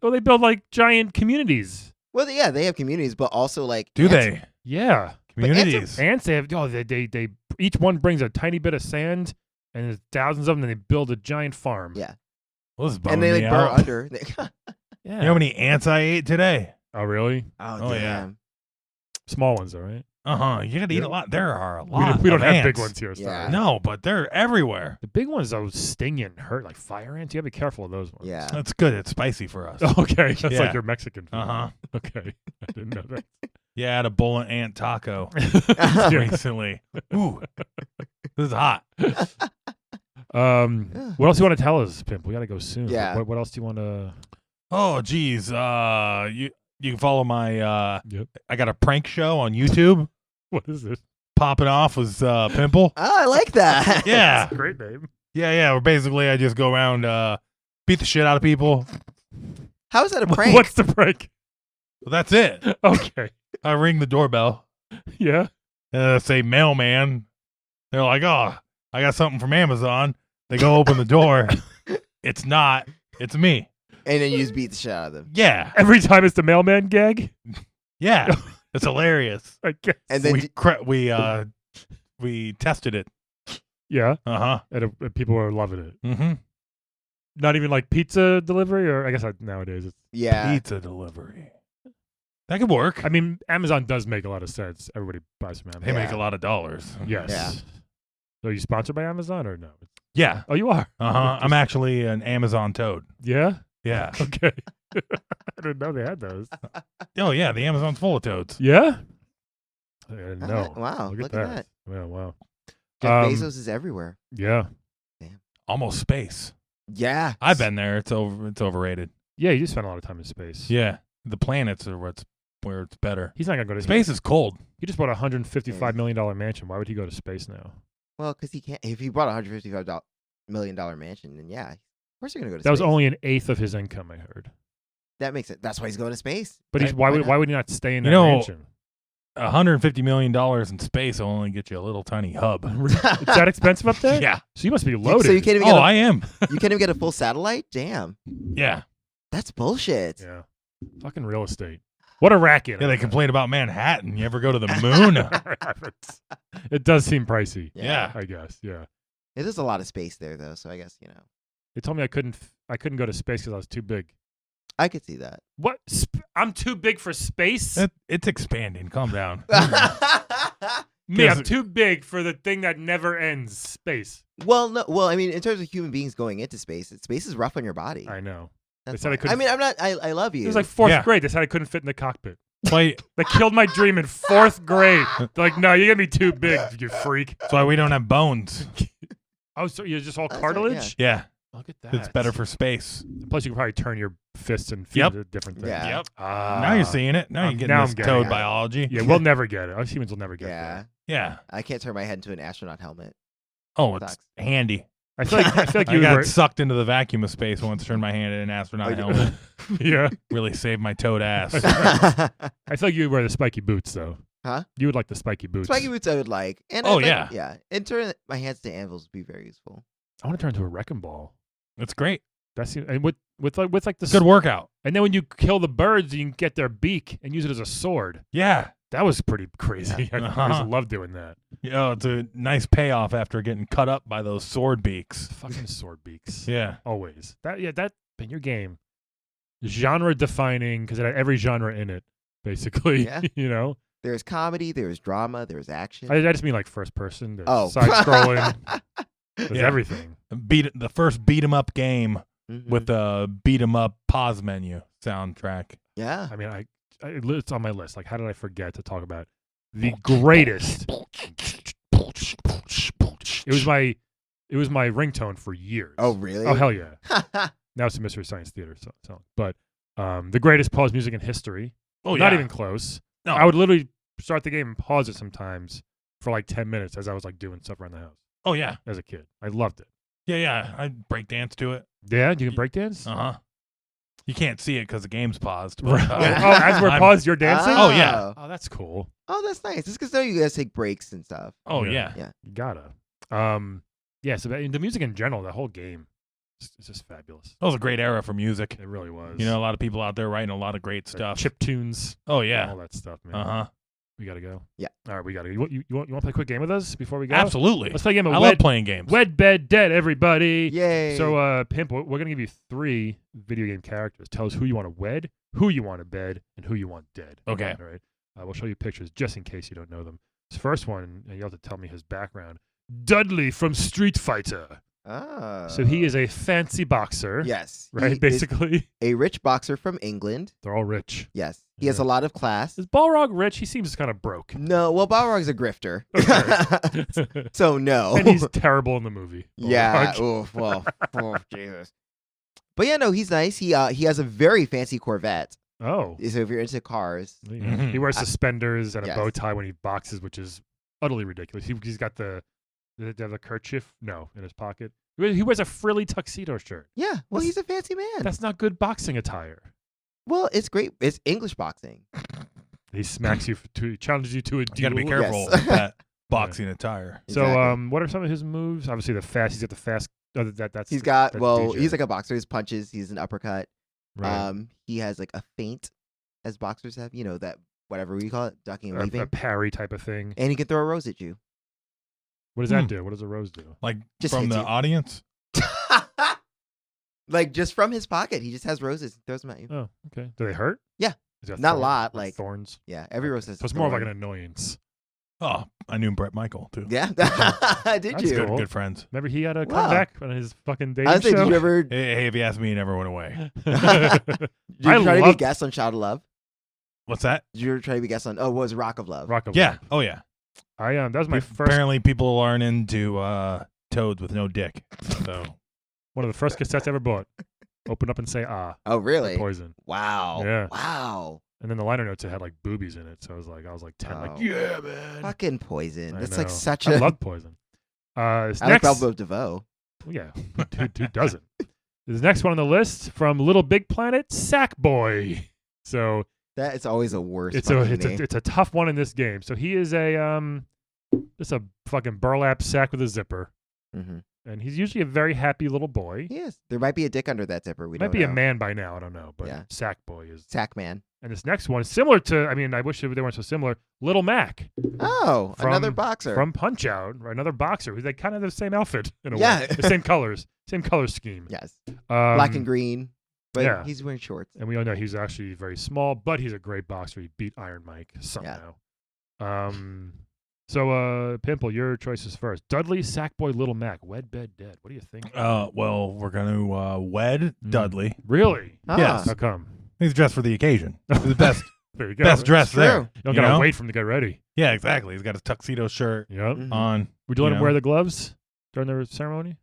Speaker 1: Well, they build like giant communities.
Speaker 3: Well, yeah, they have communities, but also like
Speaker 4: Do
Speaker 3: ants-
Speaker 4: they?
Speaker 1: Yeah,
Speaker 4: Communities.
Speaker 1: ants. They have. Oh, they each one brings a tiny bit of sand, and there's thousands of them. And they build a giant farm.
Speaker 3: Yeah.
Speaker 4: Well, this is
Speaker 3: And
Speaker 4: bumming
Speaker 3: they
Speaker 4: me
Speaker 3: like burrow
Speaker 4: out.
Speaker 3: under.
Speaker 1: Yeah.
Speaker 4: You know how many ants I ate today?
Speaker 1: Oh, really?
Speaker 3: Oh,
Speaker 4: yeah.
Speaker 3: damn.
Speaker 1: Small ones, though, right?
Speaker 4: You gotta eat a lot. There are a
Speaker 1: We
Speaker 4: lot.
Speaker 1: don't
Speaker 4: of
Speaker 1: have
Speaker 4: ants.
Speaker 1: big ones here. Sorry.
Speaker 3: Yeah.
Speaker 4: No, but they're everywhere.
Speaker 1: The big ones though sting you and hurt like fire ants. You gotta be careful of those ones.
Speaker 3: Yeah.
Speaker 4: That's good. It's spicy for us.
Speaker 1: Okay, that's
Speaker 4: Yeah.
Speaker 1: like your Mexican food.
Speaker 4: Uh-huh.
Speaker 1: Okay, I didn't know that.
Speaker 4: Yeah, I had a bullet ant taco
Speaker 1: Yeah.
Speaker 4: recently. Ooh, this is hot.
Speaker 1: What else do you want to tell us, Pimp? We gotta go soon.
Speaker 3: Yeah.
Speaker 1: What else do you want to?
Speaker 4: Oh, geez. You can follow my.
Speaker 1: Yep.
Speaker 4: I got a prank show on YouTube.
Speaker 1: What is it?
Speaker 4: Popping off was Pimple.
Speaker 3: Oh, I like that.
Speaker 4: Yeah.
Speaker 1: That's a great name.
Speaker 4: Yeah. Where basically I just go around, beat the shit out of people.
Speaker 3: How is that a prank?
Speaker 1: What's the prank?
Speaker 4: Well, that's it.
Speaker 1: Okay.
Speaker 4: I ring the doorbell.
Speaker 1: Yeah.
Speaker 4: And I say mailman. They're like, oh, I got something from Amazon. They go open the door. It's not. It's me.
Speaker 3: And then you just beat the shit out of them.
Speaker 4: Yeah.
Speaker 1: Every time it's the mailman gag.
Speaker 4: Yeah. It's hilarious.
Speaker 1: I guess.
Speaker 3: And then
Speaker 4: We tested it.
Speaker 1: Yeah.
Speaker 4: Uh-huh.
Speaker 1: And people were loving it.
Speaker 4: Mm-hmm.
Speaker 1: Not even like pizza delivery, or I guess nowadays it's.
Speaker 3: yeah.
Speaker 4: Pizza delivery. That could work.
Speaker 1: I mean, Amazon does make a lot of sense. Everybody buys from
Speaker 4: They
Speaker 1: Amazon.
Speaker 4: make a lot of dollars.
Speaker 1: Yes.
Speaker 3: Yeah.
Speaker 1: So are you sponsored by Amazon or no?
Speaker 4: Yeah.
Speaker 1: Oh, you are.
Speaker 4: Uh-huh. I'm actually an Amazon toad.
Speaker 1: Yeah.
Speaker 4: Yeah.
Speaker 1: Okay. I didn't know they had those.
Speaker 4: Oh, yeah. The Amazon's full of toads.
Speaker 1: Yeah. I didn't know.
Speaker 3: Wow,
Speaker 1: Look at that. Yeah. Wow.
Speaker 3: Jeff Bezos is everywhere.
Speaker 1: Yeah.
Speaker 4: Almost space.
Speaker 3: Yeah.
Speaker 4: I've been there. It's overrated.
Speaker 1: Yeah. You do spend a lot of time in space.
Speaker 4: Yeah. The planets are where it's better.
Speaker 1: He's not gonna go to
Speaker 4: Space is cold.
Speaker 1: He just bought a $155 million mansion. Why would he go to space now?
Speaker 3: Well, because he can't. If he bought a $155 million mansion, then yeah, of course you're gonna go to
Speaker 1: That was
Speaker 3: space.
Speaker 1: only an eighth of his income, I heard.
Speaker 3: That makes it. That's why he's going to space.
Speaker 1: But he's
Speaker 3: Why
Speaker 1: why
Speaker 3: not?
Speaker 1: would he not stay in that
Speaker 4: You know,
Speaker 1: mansion?
Speaker 4: $150 million in space will only get you a little tiny hub.
Speaker 1: Is that expensive up there?
Speaker 4: Yeah.
Speaker 1: So you must be loaded.
Speaker 3: So you can't even
Speaker 4: Oh,
Speaker 3: get.
Speaker 4: I am.
Speaker 3: You can't even get a full satellite. Damn,
Speaker 4: Yeah.
Speaker 3: that's bullshit.
Speaker 1: Yeah. Fucking real estate. What a racket.
Speaker 4: Yeah, they complain about Manhattan. You ever go to the moon?
Speaker 1: It does seem pricey.
Speaker 4: Yeah.
Speaker 1: I guess. Yeah.
Speaker 3: It is a lot of space there, though. So I guess
Speaker 1: They told me I couldn't go to space because I was too big.
Speaker 3: I could see that.
Speaker 1: What? I'm too big for space?
Speaker 4: It's expanding. Calm down.
Speaker 1: Me, I'm
Speaker 4: Yes.
Speaker 1: too big for the thing that never ends. Space.
Speaker 3: Well, no. Well, I mean, in terms of human beings going into space, space is rough on your body.
Speaker 1: I know.
Speaker 3: That's
Speaker 1: said I
Speaker 3: why.
Speaker 1: couldn't-
Speaker 3: mean, I'm not. I love you.
Speaker 1: It was like fourth
Speaker 4: Yeah.
Speaker 1: grade. They said I couldn't fit in the cockpit.
Speaker 4: Why,
Speaker 1: They killed my dream in fourth grade. They're like, no, you're going to be too big, you freak.
Speaker 4: that's why we don't have bones.
Speaker 1: Oh, so you're just all
Speaker 3: That's right,
Speaker 1: cartilage?
Speaker 4: Yeah.
Speaker 1: Look at that.
Speaker 4: It's better for space.
Speaker 1: Plus, you can probably turn your fists and feet
Speaker 4: Yep.
Speaker 1: into different things.
Speaker 3: Yeah.
Speaker 4: Yep.
Speaker 1: Ah.
Speaker 4: Now you're seeing it. Now you're getting
Speaker 1: now
Speaker 4: this
Speaker 1: I'm getting
Speaker 4: toad
Speaker 3: it.
Speaker 4: biology.
Speaker 1: Yeah, we'll never get it. Us humans will never get
Speaker 3: yeah.
Speaker 1: that.
Speaker 4: Yeah.
Speaker 3: I can't turn my head into an astronaut helmet.
Speaker 4: Oh, it's
Speaker 3: Sucks.
Speaker 4: handy.
Speaker 1: I feel like
Speaker 4: I
Speaker 1: you
Speaker 4: got
Speaker 1: were.
Speaker 4: sucked into the vacuum of space once, turned my hand in an astronaut
Speaker 3: Oh,
Speaker 4: helmet.
Speaker 1: Yeah.
Speaker 4: Really saved my toad ass.
Speaker 1: I feel like you would wear the spiky boots, though.
Speaker 3: Huh?
Speaker 1: You would like the spiky boots.
Speaker 3: Spiky boots I would like. And
Speaker 4: Oh,
Speaker 3: I'd like-
Speaker 4: yeah.
Speaker 3: Yeah. And turn my hands to anvils would be very useful.
Speaker 1: I want to turn into a wrecking ball.
Speaker 4: It's great.
Speaker 1: That's and with like the
Speaker 4: Good workout.
Speaker 1: And then when you kill the birds, you can get their beak and use it as a sword.
Speaker 4: Yeah.
Speaker 1: That was pretty crazy. I
Speaker 4: Uh-huh.
Speaker 1: just love doing that.
Speaker 4: It's a nice payoff after getting cut up by those sword beaks.
Speaker 1: Fucking sword beaks.
Speaker 4: Yeah.
Speaker 1: Always. That in your game. Genre defining because it had every genre in it, basically.
Speaker 3: Yeah.
Speaker 1: You know?
Speaker 3: There's comedy, there's drama, there's action.
Speaker 1: I just mean like first person. There's
Speaker 3: Oh.
Speaker 1: side scrolling. There's
Speaker 4: Yeah.
Speaker 1: everything.
Speaker 4: The first beat 'em up game
Speaker 3: Mhm.
Speaker 4: with the beat 'em up pause menu soundtrack.
Speaker 3: Yeah.
Speaker 1: I mean, it's on my list. Like, how did I forget to talk about the greatest? It was my ringtone for years.
Speaker 3: Oh, really?
Speaker 1: Oh, hell yeah. Now it's a Mystery Science Theater song. But the greatest pause music in history.
Speaker 4: Oh,
Speaker 1: Not
Speaker 4: yeah.
Speaker 1: even close.
Speaker 4: No.
Speaker 1: I would literally start the game and pause it sometimes for like 10 minutes as I was like doing stuff around the house
Speaker 4: Oh, yeah.
Speaker 1: as a kid. I loved it.
Speaker 4: Yeah. I break dance to it.
Speaker 1: Yeah, you can break dance?
Speaker 4: Uh-huh. You can't see it because the game's paused. but,
Speaker 1: Right. Oh, as we're
Speaker 4: I'm-
Speaker 1: paused, you're dancing?
Speaker 4: Oh, yeah.
Speaker 1: Oh, that's cool.
Speaker 3: Oh, that's nice. It's because you guys take breaks and stuff.
Speaker 4: Oh,
Speaker 1: Yeah.
Speaker 4: yeah.
Speaker 1: You gotta. Yeah, so the music in general, the whole game, it's just fabulous.
Speaker 4: That was a great era for music.
Speaker 1: It really was.
Speaker 4: You know, a lot of people out there writing a lot of great
Speaker 1: Like
Speaker 4: stuff.
Speaker 1: chip tunes,
Speaker 4: Oh,
Speaker 1: all
Speaker 4: yeah.
Speaker 1: that stuff, man.
Speaker 4: Uh-huh.
Speaker 1: We gotta go.
Speaker 3: Yeah.
Speaker 1: All right, we gotta go. You want to play a quick game with us before we go?
Speaker 4: Absolutely.
Speaker 1: Let's play a game of
Speaker 4: I
Speaker 1: Wed,
Speaker 4: love playing games.
Speaker 1: Wed, Bed, Dead, everybody.
Speaker 3: Yay.
Speaker 1: So, Pimple, we're gonna give you 3 video game characters. Tell us who you want to wed, who you want to bed, and who you want dead.
Speaker 4: Okay.
Speaker 1: All right. We'll show you pictures just in case you don't know them. This first one, and you have to tell me his background. Dudley from Street Fighter.
Speaker 3: Oh.
Speaker 1: So he is a fancy boxer.
Speaker 3: Yes.
Speaker 1: Right,
Speaker 3: He is
Speaker 1: basically.
Speaker 3: a rich boxer from England.
Speaker 1: They're all rich.
Speaker 3: Yes. He has
Speaker 1: Yeah.
Speaker 3: a lot of class.
Speaker 1: Is Balrog rich? He seems kind of broke.
Speaker 3: No, well, Balrog's a grifter. So no.
Speaker 1: And he's terrible in the movie.
Speaker 3: Yeah.
Speaker 1: Balrog.
Speaker 3: Oof, well, oh, Jesus. But yeah, no, he's nice. He has a very fancy Corvette.
Speaker 1: Oh.
Speaker 3: So if you're into cars,
Speaker 1: Yeah. He wears suspenders and a
Speaker 3: Yes.
Speaker 1: bow tie when he boxes, which is utterly ridiculous. He's got the kerchief, in his pocket. He wears a frilly tuxedo shirt.
Speaker 3: yeah. Well,
Speaker 1: That's-
Speaker 3: he's a fancy man.
Speaker 1: That's not good boxing attire.
Speaker 3: Well, it's great. It's English boxing.
Speaker 1: He smacks you, challenges you to a
Speaker 4: You
Speaker 1: duel.
Speaker 4: got to be careful
Speaker 3: Yes.
Speaker 4: with that boxing attire.
Speaker 1: So,
Speaker 3: Exactly.
Speaker 1: what are some of his moves? Obviously, the fast. He's got the fast. That's
Speaker 3: He's got
Speaker 1: that's
Speaker 3: well,
Speaker 1: DJ.
Speaker 3: he's like a boxer. His punches. He's an uppercut.
Speaker 1: Right.
Speaker 3: He has like a feint, as boxers have. That whatever we call it, ducking and
Speaker 1: a
Speaker 3: weaving.
Speaker 1: parry type of thing.
Speaker 3: And he can throw a rose at you.
Speaker 1: What does that do? What does a rose do?
Speaker 4: Like
Speaker 3: Just
Speaker 4: from
Speaker 3: hits
Speaker 4: the
Speaker 3: you.
Speaker 4: audience.
Speaker 3: Like just from his pocket, he just has roses and throws them at you.
Speaker 1: Oh, okay. Do they hurt?
Speaker 3: Yeah.
Speaker 1: He's got
Speaker 3: Not a
Speaker 1: thorn-
Speaker 3: lot, like-
Speaker 1: thorns.
Speaker 3: Yeah, every rose
Speaker 1: Okay.
Speaker 3: has.
Speaker 1: So
Speaker 3: a
Speaker 1: it's more of like
Speaker 3: thorn.
Speaker 1: an annoyance.
Speaker 4: Oh, I knew Brett Michael too.
Speaker 3: Yeah, did
Speaker 1: That's
Speaker 3: you?
Speaker 1: cool.
Speaker 4: Good friends.
Speaker 1: Remember, he had a
Speaker 3: Wow.
Speaker 1: comeback on his fucking dating
Speaker 3: I was saying,
Speaker 1: show.
Speaker 3: did you ever?
Speaker 4: Hey, if you ask me, he never went away.
Speaker 3: Did you
Speaker 1: I
Speaker 3: try to be a
Speaker 1: loved-
Speaker 3: guest on Shout of Love?
Speaker 4: What's that?
Speaker 3: Did you ever try to be a guest on? Oh, what was Rock of Love?
Speaker 1: Rock of
Speaker 4: Yeah.
Speaker 1: Love.
Speaker 4: Oh yeah.
Speaker 1: That was my first.
Speaker 4: Apparently, people aren't into toads with no dick. So
Speaker 1: One of the first cassettes I ever bought. Open up and say ah.
Speaker 3: Oh, really?
Speaker 1: Poison.
Speaker 3: Wow.
Speaker 1: Yeah.
Speaker 3: Wow.
Speaker 1: And then the liner notes, it had like boobies in it. So I was like 10.
Speaker 3: Oh.
Speaker 1: Like, yeah, man.
Speaker 3: Fucking Poison.
Speaker 1: I
Speaker 3: That's like
Speaker 1: know.
Speaker 3: such
Speaker 1: I
Speaker 3: a.
Speaker 1: love Poison. This
Speaker 3: I like
Speaker 1: next,
Speaker 3: Velvet DeVoe.
Speaker 1: yeah, who doesn't? This next one on the list from Little Big Planet, Sackboy. So
Speaker 3: That is always a worst.
Speaker 1: it's
Speaker 3: fucking name.
Speaker 1: a tough one in this game. So he is just a fucking burlap sack with a zipper,
Speaker 3: Mhm.
Speaker 1: and he's usually a very happy little boy.
Speaker 3: He is. There might be a dick under that zipper. We
Speaker 1: Might
Speaker 3: don't
Speaker 1: be
Speaker 3: know.
Speaker 1: a man by now. I don't know, but
Speaker 3: Yeah.
Speaker 1: Sackboy is.
Speaker 3: Sack man.
Speaker 1: And this next one is similar to. I mean, I wish they weren't so similar. Little Mac
Speaker 3: Oh, another boxer.
Speaker 1: from Punch Out, or another boxer. They kind of have the same outfit in a
Speaker 3: Yeah.
Speaker 1: way. The same colors, same color scheme.
Speaker 3: Yes.
Speaker 1: Um,
Speaker 3: Black and green. But
Speaker 1: yeah.
Speaker 3: he's wearing shorts.
Speaker 1: And we all know he's actually very small, but he's a great boxer. He beat Iron Mike somehow. So Pimple, your choices first. Dudley, Sackboy, Little Mac, Wed, Bed, Dead. What do you think?
Speaker 4: well, we're gonna wed Dudley.
Speaker 1: Really?
Speaker 4: Yes.
Speaker 1: How come?
Speaker 4: He's dressed for the occasion. He's the best
Speaker 1: There you go.
Speaker 4: best dressed
Speaker 3: true.
Speaker 4: there.
Speaker 3: You
Speaker 1: You don't
Speaker 4: you
Speaker 1: gotta
Speaker 4: know?
Speaker 1: wait for him to get ready.
Speaker 4: Yeah, exactly. He's got his tuxedo shirt
Speaker 1: Yep.
Speaker 3: Mhm.
Speaker 4: on.
Speaker 1: Would you let
Speaker 4: You
Speaker 1: him
Speaker 4: know?
Speaker 1: wear the gloves during the ceremony?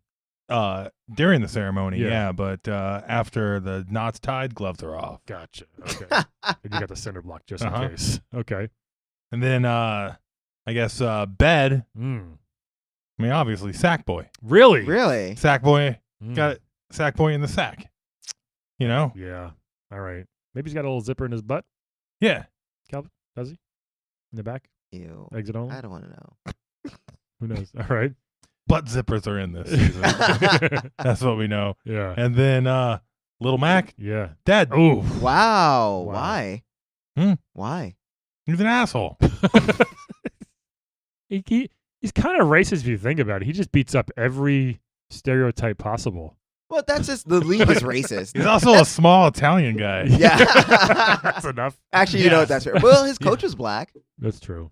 Speaker 4: During the ceremony,
Speaker 1: Yeah.
Speaker 4: yeah, but after the knots tied, gloves are off.
Speaker 1: Gotcha. Okay. And you got the center block just
Speaker 4: Uh-huh.
Speaker 1: in case. Okay.
Speaker 4: And then I guess bed.
Speaker 1: Mm.
Speaker 4: I mean, obviously Sackboy.
Speaker 1: Really?
Speaker 3: Really?
Speaker 4: Sackboy
Speaker 1: Mm.
Speaker 4: got Sackboy in the sack. You know?
Speaker 1: Yeah. All right. Maybe he's got a little zipper in his butt.
Speaker 4: Yeah.
Speaker 1: Does he? In the back?
Speaker 3: Ew.
Speaker 1: Exit only?
Speaker 3: I don't want to know.
Speaker 1: Who knows? All right.
Speaker 4: Butt zippers are in this season. That's what we know.
Speaker 1: Yeah.
Speaker 4: And then Little Mac,
Speaker 1: Yeah.
Speaker 4: dead.
Speaker 1: Oh.
Speaker 3: Wow.
Speaker 1: Wow.
Speaker 3: Why?
Speaker 4: Hmm?
Speaker 3: Why?
Speaker 4: He's an asshole.
Speaker 1: He's kind of racist if you think about it. He just beats up every stereotype possible.
Speaker 3: Well, that's just the league is racist.
Speaker 4: He's also a small Italian guy.
Speaker 3: Yeah.
Speaker 1: That's enough.
Speaker 3: Actually, you know what? That's right. Well, his coach was black,
Speaker 1: That's true.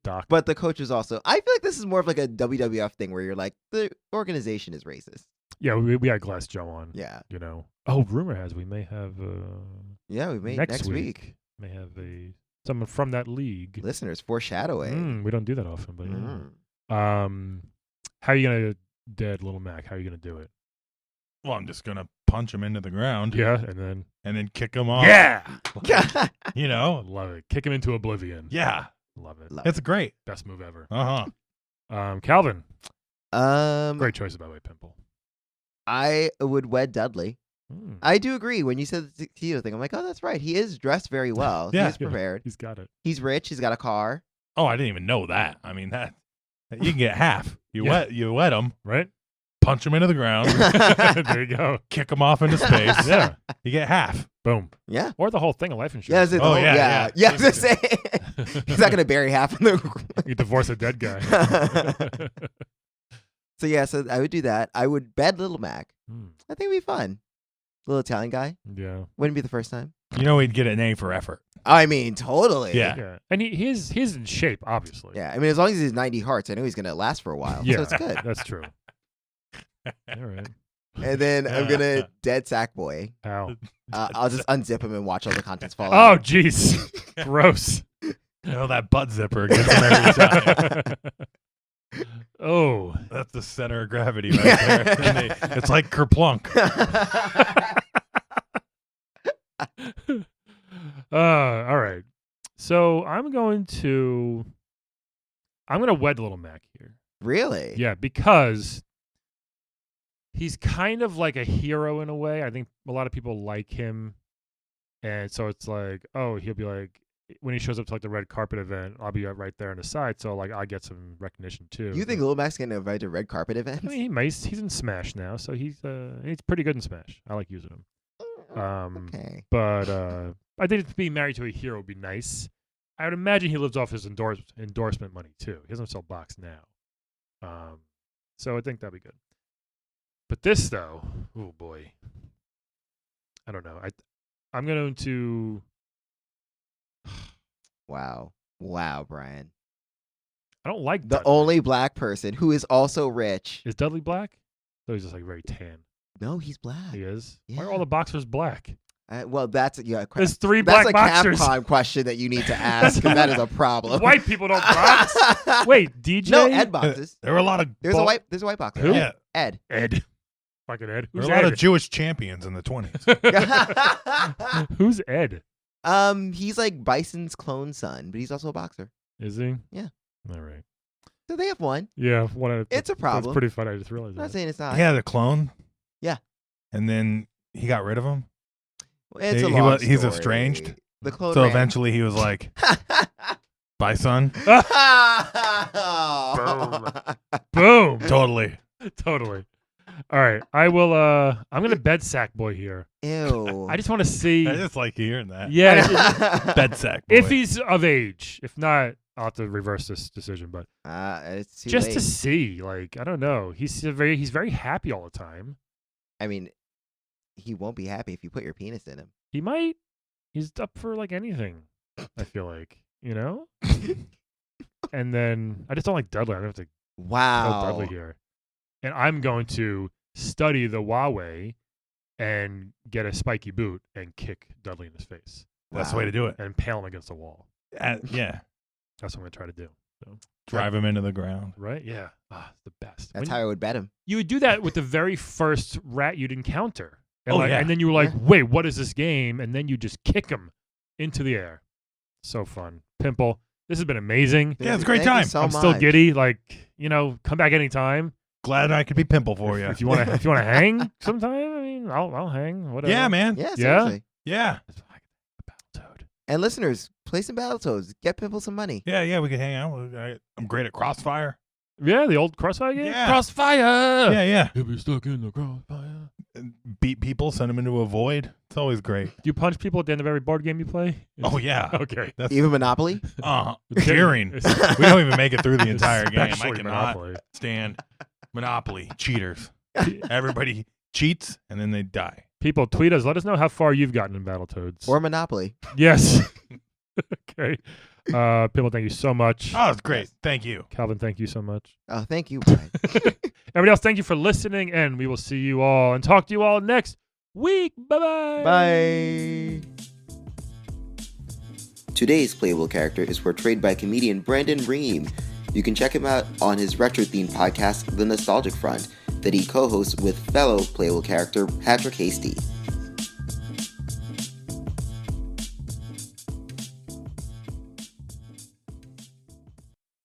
Speaker 1: Doc.
Speaker 3: but the coach was also. I feel like this is more of like a WWF thing where you're like the organization is racist.
Speaker 1: Yeah, we had Glass Joe on.
Speaker 3: Yeah.
Speaker 1: You know. Oh, rumor has we may have
Speaker 3: Yeah, we made
Speaker 1: next week may have someone from that league.
Speaker 3: Listeners, foreshadowing.
Speaker 1: We don't do that often, but yeah.
Speaker 3: Mm.
Speaker 1: How are you gonna dead Little Mac? How are you gonna do it?
Speaker 4: Well, I'm just gonna punch him into the ground.
Speaker 1: Yeah, and then
Speaker 4: kick him off.
Speaker 1: yeah,
Speaker 4: You know?
Speaker 1: love it. Kick him into oblivion.
Speaker 4: Yeah.
Speaker 1: Love it.
Speaker 3: Love
Speaker 4: It's great.
Speaker 1: Best move ever.
Speaker 4: Uh-huh.
Speaker 1: Calvin,
Speaker 3: it.
Speaker 1: great choice by the way. Pimple.
Speaker 3: I would wed Dudley.
Speaker 1: Mm.
Speaker 3: I do agree. When you said the tuxedo thing, I'm like, oh, that's right. He is dressed very well.
Speaker 4: Yeah.
Speaker 3: He's prepared.
Speaker 1: He's got it.
Speaker 3: He's rich. He's got a car.
Speaker 4: Oh, I didn't even know that. I mean that you can get half. You
Speaker 1: Yeah.
Speaker 4: wet him,
Speaker 1: Right?
Speaker 4: punch him into the ground,
Speaker 1: There you go.
Speaker 4: kick him off into space.
Speaker 1: Yeah.
Speaker 4: You get half.
Speaker 1: Boom.
Speaker 3: Yeah.
Speaker 1: Or the whole thing of life
Speaker 3: Yeah,
Speaker 1: insurance.
Speaker 3: that's it, the
Speaker 4: Oh,
Speaker 3: whole-
Speaker 4: yeah,
Speaker 3: yeah.
Speaker 4: yeah.
Speaker 3: I was gonna say he's not gonna bury half in the.
Speaker 1: You divorce a dead guy.
Speaker 3: So yeah, so I would do that. I would bed Little Mac.
Speaker 1: Hmm.
Speaker 3: I think it'd be fun. Little Italian guy.
Speaker 1: Yeah.
Speaker 3: Wouldn't be the first time.
Speaker 4: You know he'd get an A for effort.
Speaker 3: I mean, totally.
Speaker 4: Yeah.
Speaker 1: Yeah. And he's in shape, obviously.
Speaker 3: Yeah. I mean, as long as he's 90 hearts, I know he's gonna last for a while.
Speaker 1: Yeah.
Speaker 3: So it's good.
Speaker 1: That's true. All right.
Speaker 3: And then I'm gonna dead Sackboy.
Speaker 1: How?
Speaker 3: I'll just unzip him and watch all the contents fall
Speaker 1: Oh,
Speaker 3: out.
Speaker 1: jeez. Gross.
Speaker 4: You know that butt zipper gets him every time.
Speaker 1: Oh.
Speaker 4: That's the center of gravity right there. And it's like kerplunk.
Speaker 1: All right. So I'm gonna wed Little Mac here.
Speaker 3: Really?
Speaker 1: Yeah, because he's kind of like a hero in a way. I think a lot of people like him, and so it's like, oh, he'll be like when he shows up to like the red carpet event, I'll be right there on the side, so like I get some recognition too.
Speaker 3: You think Lil Mac's getting invited to red carpet events?
Speaker 1: I mean, he's in Smash now, so he's pretty good in Smash. I like using him.
Speaker 3: Okay.
Speaker 1: But I think being married to a hero would be nice. I would imagine he lives off his endorsement money too. He doesn't sell box now. So I think that'd be good. But this though, oh boy, I don't know. I'm going to.
Speaker 3: Wow, Brian.
Speaker 1: I don't like
Speaker 3: The
Speaker 1: Dudley.
Speaker 3: only black person who is also rich.
Speaker 1: Is Dudley black? So he's just like very tan.
Speaker 3: No, he's black.
Speaker 1: He is. Why
Speaker 3: Yeah.
Speaker 1: are all the boxers black?
Speaker 3: Well, that's
Speaker 1: There's 3
Speaker 3: that's
Speaker 1: black
Speaker 3: a
Speaker 1: boxers.
Speaker 3: Capcom question that you need to ask because that is a problem.
Speaker 1: White people don't box. Wait, DJ?
Speaker 3: No, Ed boxes.
Speaker 4: There were a lot of
Speaker 3: There's a white boxer.
Speaker 1: Who?
Speaker 4: Yeah,
Speaker 3: Ed.
Speaker 1: Ed. Fucking Ed.
Speaker 4: there
Speaker 1: Who's
Speaker 4: were a lot
Speaker 1: Ed?
Speaker 4: of Jewish champions in the 20s.
Speaker 1: Who's Ed?
Speaker 3: He's like Bison's clone son, but he's also a boxer.
Speaker 1: Is he?
Speaker 3: Yeah.
Speaker 1: All right.
Speaker 3: So they have one.
Speaker 1: Yeah, one.
Speaker 3: It's a problem.
Speaker 1: It's pretty funny. I just realized
Speaker 3: I'm not
Speaker 1: that.
Speaker 3: saying it's not.
Speaker 4: He had a clone.
Speaker 3: Yeah.
Speaker 4: And then he got rid of him.
Speaker 3: It's a
Speaker 4: He
Speaker 3: long
Speaker 4: he's
Speaker 3: story.
Speaker 4: estranged.
Speaker 3: The clone
Speaker 4: So
Speaker 3: ran.
Speaker 4: eventually he was like, Bison.
Speaker 1: Boom.
Speaker 4: Totally.
Speaker 1: Totally. All right. I will. I'm gonna bed sack boy here.
Speaker 3: Ew.
Speaker 1: I just want to see.
Speaker 4: I just like hearing that.
Speaker 1: Yeah.
Speaker 4: Bed sack boy.
Speaker 1: If he's of age. If not, I'll have to reverse this decision. But
Speaker 3: it's too
Speaker 1: just
Speaker 3: late.
Speaker 1: to see, like, I don't know. He's very happy all the time.
Speaker 3: I mean, he won't be happy if you put your penis in him.
Speaker 1: He might. He's up for like anything. I feel like, you know. And then I just don't like Dudley. I don't have to kill
Speaker 3: Wow.
Speaker 1: Dudley here. And I'm going to study the Huawei and get a spiky boot and kick Dudley in his face
Speaker 4: That's the way to do it.
Speaker 1: and impale him against the wall.
Speaker 4: Yeah.
Speaker 1: That's what I'm going to try to do. So,
Speaker 4: Drive him into the ground.
Speaker 1: right? Yeah. It's the best.
Speaker 3: That's
Speaker 1: When
Speaker 3: how I would bet him.
Speaker 1: you would do that with the very first rat you'd encounter. And,
Speaker 4: Oh, yeah.
Speaker 1: and then you were like,
Speaker 3: Yeah.
Speaker 1: wait, what is this game? And then you just kick him into the air. So fun. Pimple, this has been amazing.
Speaker 4: Yeah, it's a great
Speaker 3: Thank you
Speaker 4: time.
Speaker 3: so
Speaker 1: I'm still
Speaker 3: much.
Speaker 1: giddy. Like, come back anytime.
Speaker 4: Glad I could be Pimple for you.
Speaker 1: If you want to hang sometime, I mean, I'll hang. Whatever.
Speaker 4: Yeah, man.
Speaker 3: Yeah,
Speaker 1: Yeah?
Speaker 3: seriously.
Speaker 4: Yeah.
Speaker 1: Battletoad.
Speaker 3: And listeners, play some Battletoads. Get Pimple some money.
Speaker 4: Yeah, we could hang out. I'm great at Crossfire.
Speaker 1: Yeah, the old Crossfire game.
Speaker 4: Yeah.
Speaker 1: Crossfire.
Speaker 4: Yeah.
Speaker 1: You'll be stuck in the crossfire.
Speaker 4: Beat people, send them into a void. It's always great.
Speaker 1: Do you punch people at the end of every board game you play?
Speaker 4: Oh, yeah.
Speaker 1: Okay.
Speaker 4: That's
Speaker 3: Even Monopoly?
Speaker 4: cheering. We don't even make it through the entire game. I
Speaker 1: Especially
Speaker 4: cannot
Speaker 1: Monopoly.
Speaker 4: stand Monopoly. Cheaters. Everybody cheats, and then they die.
Speaker 1: People, tweet us. Let us know how far you've gotten in Battletoads.
Speaker 3: Or Monopoly.
Speaker 1: Yes. Okay. People, thank you so much.
Speaker 4: Oh, it's great. Thank you.
Speaker 1: Calvin, thank you so much.
Speaker 3: Oh, thank you, Brian.
Speaker 1: Everybody else, thank you for listening, and we will see you all and talk to you all next week. Bye-bye.
Speaker 3: Bye. Today's playable character is portrayed by comedian Brandon Ream. You can check him out on his retro-themed podcast, The Nostalgic Front, that he co-hosts with fellow playable character Patrick Hasty.